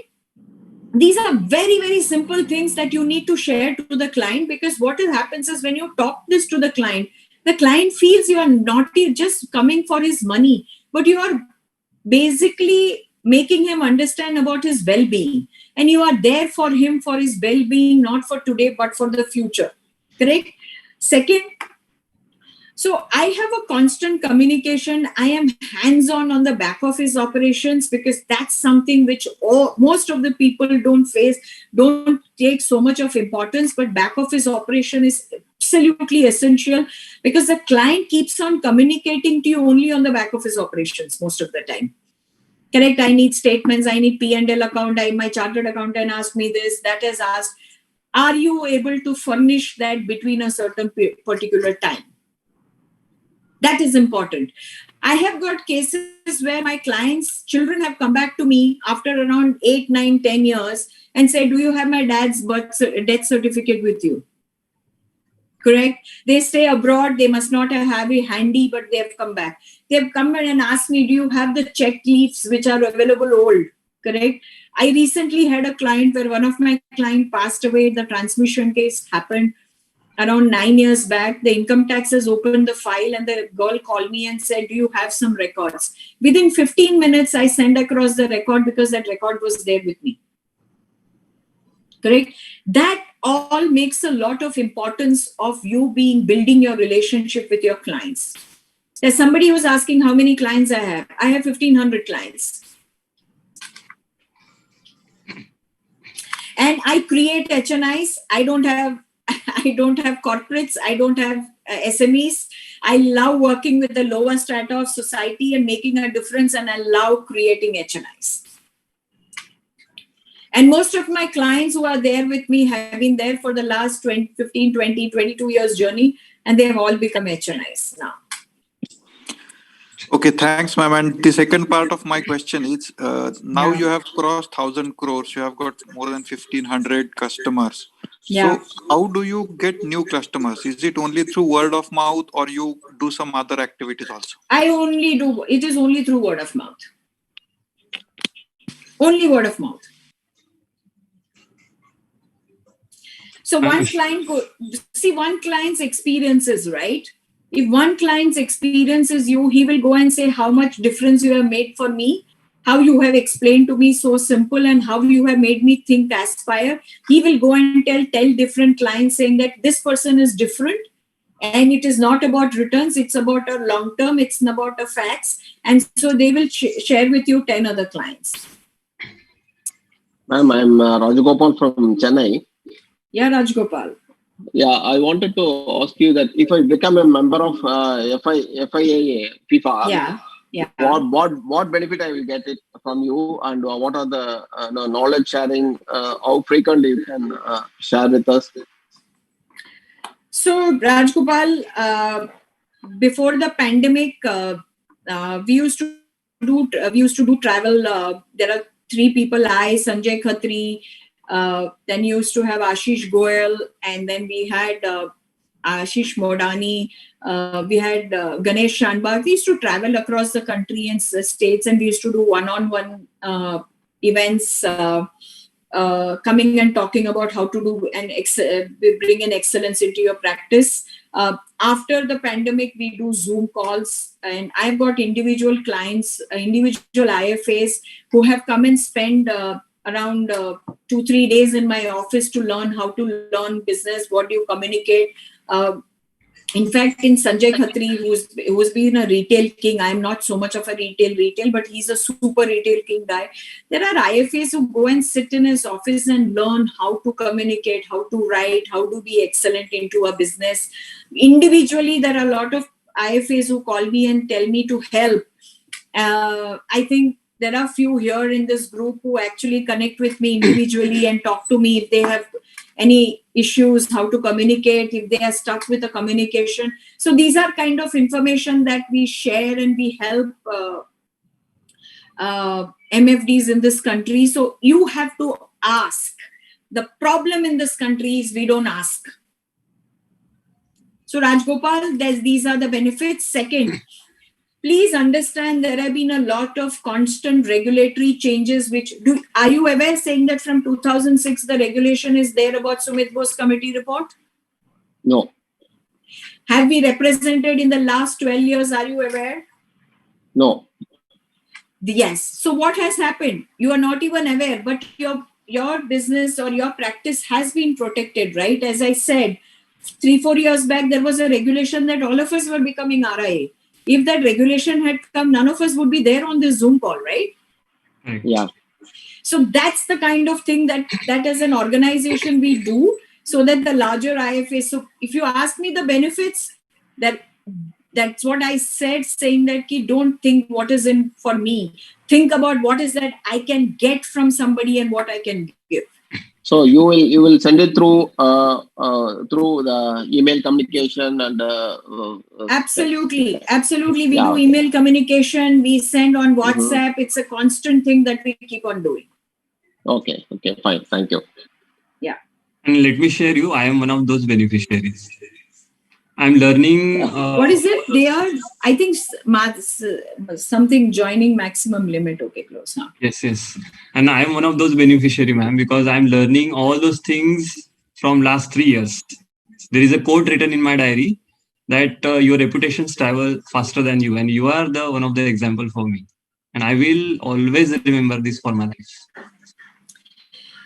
these are very, very simple things that you need to share to the client, because what happens is when you talk this to the client feels you are not just coming for his money, but you are basically making him understand about his well-being. And you are there for him, for his well-being, not for today, but for the future. Correct? Second, so I have a constant communication. I am hands-on the back office operations, because that's something which most of the people don't take so much of importance, but back office operation is absolutely essential, because the client keeps on communicating to you only on the back office operations most of the time. Correct? I need statements, I need P&L account, my chartered accountant asked me this, that has asked. Are you able to furnish that between a certain particular time? That is important. I have got cases where my clients' children have come back to me after around 8, 9, 10 years and say, do you have my dad's death certificate with you? Correct? They stay abroad. They must not have it handy, but they have come back. They have come and asked me, do you have the check leaves which are available old? Correct? I recently had a client where one of my clients passed away. The transmission case happened around 9 years back. The income tax has opened the file and the girl called me and said, do you have some records? Within 15 minutes, I sent across the record, because that record was there with me. Correct? That all makes a lot of importance of you building your relationship with your clients. There's somebody who's asking how many clients I have. I have 1,500 clients. And I create HNIs. I don't have corporates. I don't have SMEs. I love working with the lower strata of society and making a difference. And I love creating HNIs. And most of my clients who are there with me have been there for the last 15, 20, 22 years journey. And they have all become HNIs now. Okay, thanks, ma'am. And the second part of my question is, now you have crossed 1,000 crores. You have got more than 1,500 customers. Yeah. So how do you get new customers? Is it only through word of mouth, or you do some other activities also? It is only through word of mouth. Only word of mouth. So one client's experiences, right? If one client's experience is you, he will go and say how much difference you have made for me, how you have explained to me so simple and how you have made me think, aspire. He will go and tell different clients saying that this person is different and it is not about returns, it's about a long term, it's about a facts. And so they will share with you 10 other clients. Ma'am, I'm Rajagopal from Chennai. Yeah, Rajagopal. Yeah, I wanted to ask you that if I become a member of FIA, FIFA, what benefit I will get it from you, and what are the knowledge sharing? How frequently you can share with us? So, Rajgopal, before the pandemic, we used to do travel. There are 3 people: I, Sanjay Khatri. Then used to have Ashish Goyal, and then we had Ashish Modani. We had Ganesh Shanbag. We used to travel across the country and states, and we used to do one-on-one events. Coming and talking about how to do and bring in excellence into your practice. After the pandemic, we do Zoom calls, and I've got individual clients, individual IFAs who have come and spend around 2-3 days in my office to learn how to learn business, what do you communicate. In fact, in Sanjay Khatri, who's been a retail king, I'm not so much of a retail, but he's a super retail king guy. There are IFAs who go and sit in his office and learn how to communicate, how to write, how to be excellent into a business. Individually, there are a lot of IFAs who call me and tell me to help. I think there are few here in this group who actually connect with me individually and talk to me if they have any issues, how to communicate, if they are stuck with the communication. So these are kind of information that we share, and we help MFDs in this country. So you have to ask. The problem in this country is we don't ask. So Rajgopal, these are the benefits. Second, please understand there have been a lot of constant regulatory changes. Are you aware saying that from 2006 the regulation is there about Sumit Bose committee report? No. Have we represented in the last 12 years? Are you aware? No. Yes. So what has happened? You are not even aware, but your business or your practice has been protected, right? As I said, 3-4 years back, there was a regulation that all of us were becoming RIA. If that regulation had come, none of us would be there on this Zoom call, right? Yeah. So that's the kind of thing that as an organization we do, so that the larger IFA. So if you ask me the benefits, that's what I said, saying that don't think what is in for me. Think about what is that I can get from somebody and what I can give. So you will send it through the email communication and absolutely. We do email communication. We send on WhatsApp. It's a constant thing that we keep on doing. Okay, fine. Thank you. Yeah. And let me share you. I am one of those beneficiaries. I'm learning. What is it? They are, I think, something joining maximum limit. Okay, close now. Yes. And I am one of those beneficiary, ma'am, because I'm learning all those things from last 3 years. There is a quote written in my diary that your reputations travel faster than you, and you are the one of the example for me. And I will always remember this for my life.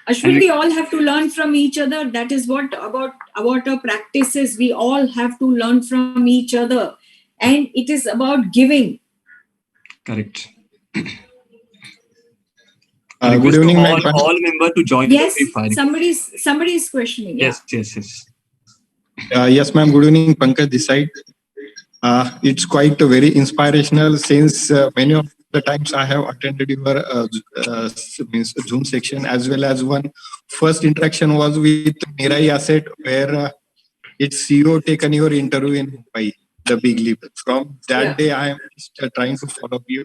Ashwin, we all have to learn from each other. That is what about our practices. We all have to learn from each other. And it is about giving. Correct. Good evening, all members to join. Yes, somebody is questioning. Yes. Yes, ma'am. Good evening, Pankaj this side. It's quite very inspirational since many of the times I have attended your Zoom section, as well as one first interaction was with Mirai Asset, where its CEO taken your interview in Mumbai, the big leap. From that day, I am trying to follow you.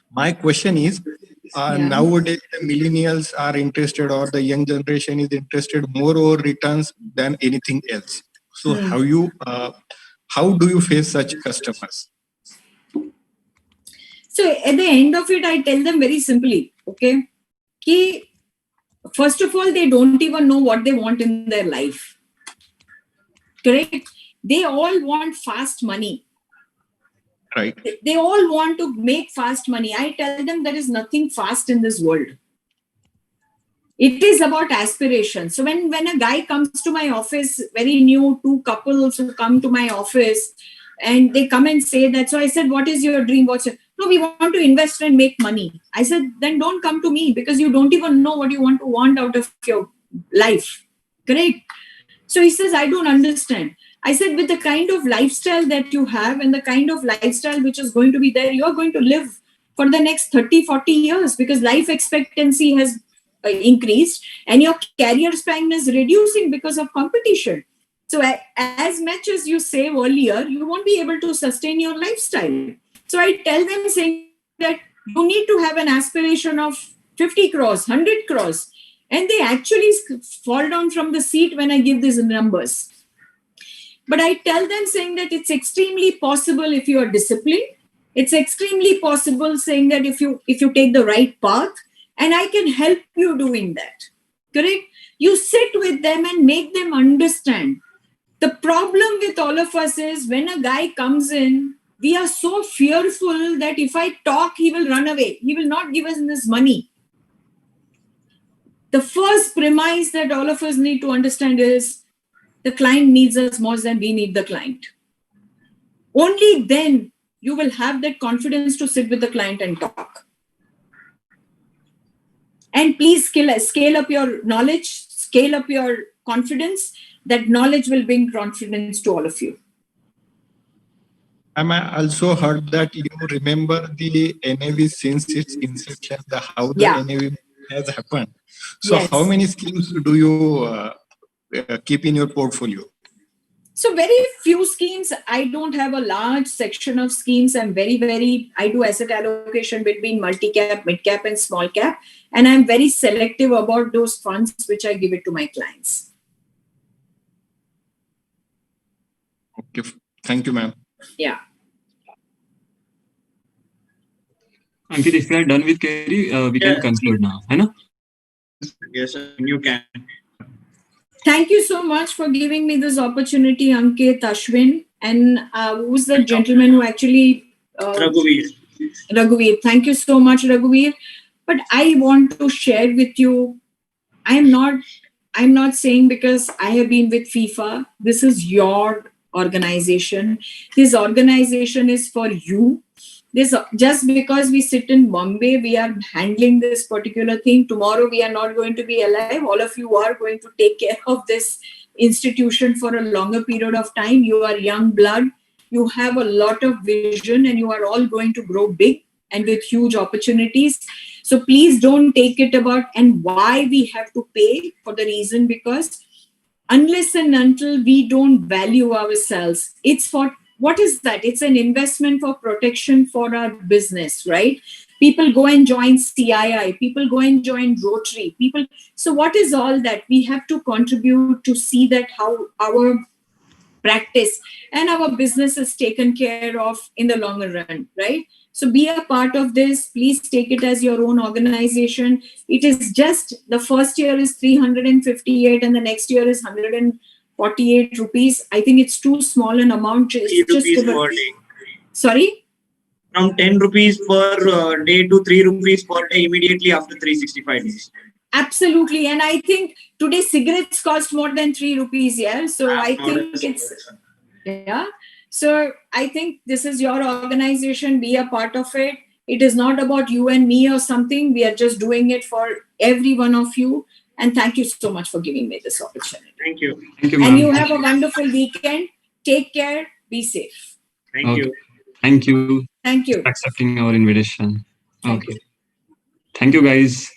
My question is, nowadays the millennials are interested, or the young generation is interested more over returns than anything else. So how do you face such customers? So at the end of it, I tell them very simply, okay, first of all, they don't even know what they want in their life. Correct? They all want fast money. Right. They all want to make fast money. I tell them there is nothing fast in this world. It is about aspiration. So when a guy comes to my office, very new, two couples who come to my office and they come and say that. So I said, what is your dream? No, we want to invest and make money. I said, then don't come to me because you don't even know what you want out of your life. Correct? So he says, I don't understand. I said, with the kind of lifestyle that you have and the kind of lifestyle which is going to be there, you're going to live for the next 30, 40 years because life expectancy has increased and your career span is reducing because of competition. So as much as you save earlier, you won't be able to sustain your lifestyle. So I tell them saying that you need to have an aspiration of 50 crores, 100 crores. And they actually fall down from the seat when I give these numbers. But I tell them saying that it's extremely possible if you are disciplined. It's extremely possible saying that if you take the right path, and I can help you doing that. Correct? You sit with them and make them understand. The problem with all of us is when a guy comes in, we are so fearful that if I talk, he will run away. He will not give us this money. The first premise that all of us need to understand is the client needs us more than we need the client. Only then you will have that confidence to sit with the client and talk. And please scale up your knowledge, scale up your confidence. That knowledge will bring confidence to all of you. I also heard that you remember the NAV since its inception, how the NAV has happened. So how many schemes do you keep in your portfolio? So very few schemes. I don't have a large section of schemes. I'm I do asset allocation between multi-cap, mid-cap and small cap. And I'm very selective about those funds which I give it to my clients. Okay. Thank you, ma'am. Yeah. Ankit, if we are done with query, we can conclude now. Yes, you can. Thank you so much for giving me this opportunity, Ankit, Ashwin. And who's the gentleman who actually... Raghuveer. Thank you so much, Raghuveer. But I want to share with you, I'm not saying because I have been with FIFA. This is your organization. This organization is for you. Just because we sit in Bombay, we are handling this particular thing. Tomorrow we are not going to be alive. All of you are going to take care of this institution for a longer period of time. You are young blood. You have a lot of vision and you are all going to grow big and with huge opportunities. So please don't take it about and why we have to pay, for the reason because unless and until we don't value ourselves, it's for what is that? It's an investment for protection for our business, right? People go and join CII, people go and join Rotary, so what is all that? We have to contribute to see that how our practice and our business is taken care of in the longer run, right? So be a part of this. Please take it as your own organization. It is just the first year is 358 and the next year is 148 rupees. I think it's too small an amount. Sorry? From 10 rupees per day to 3 rupees per day immediately after 365 days. Absolutely. And I think today cigarettes cost more than 3 rupees. Yeah. So I think it's, So I think this is your organization. Be a part of it. It is not about you and me or something. We are just doing it for every one of you. And thank you so much for giving me this opportunity. Thank you. Thank you, and you have a wonderful weekend. Take care. Be safe. Thank you. Thank you. Thank you. For accepting our invitation. Okay. Thank you, guys.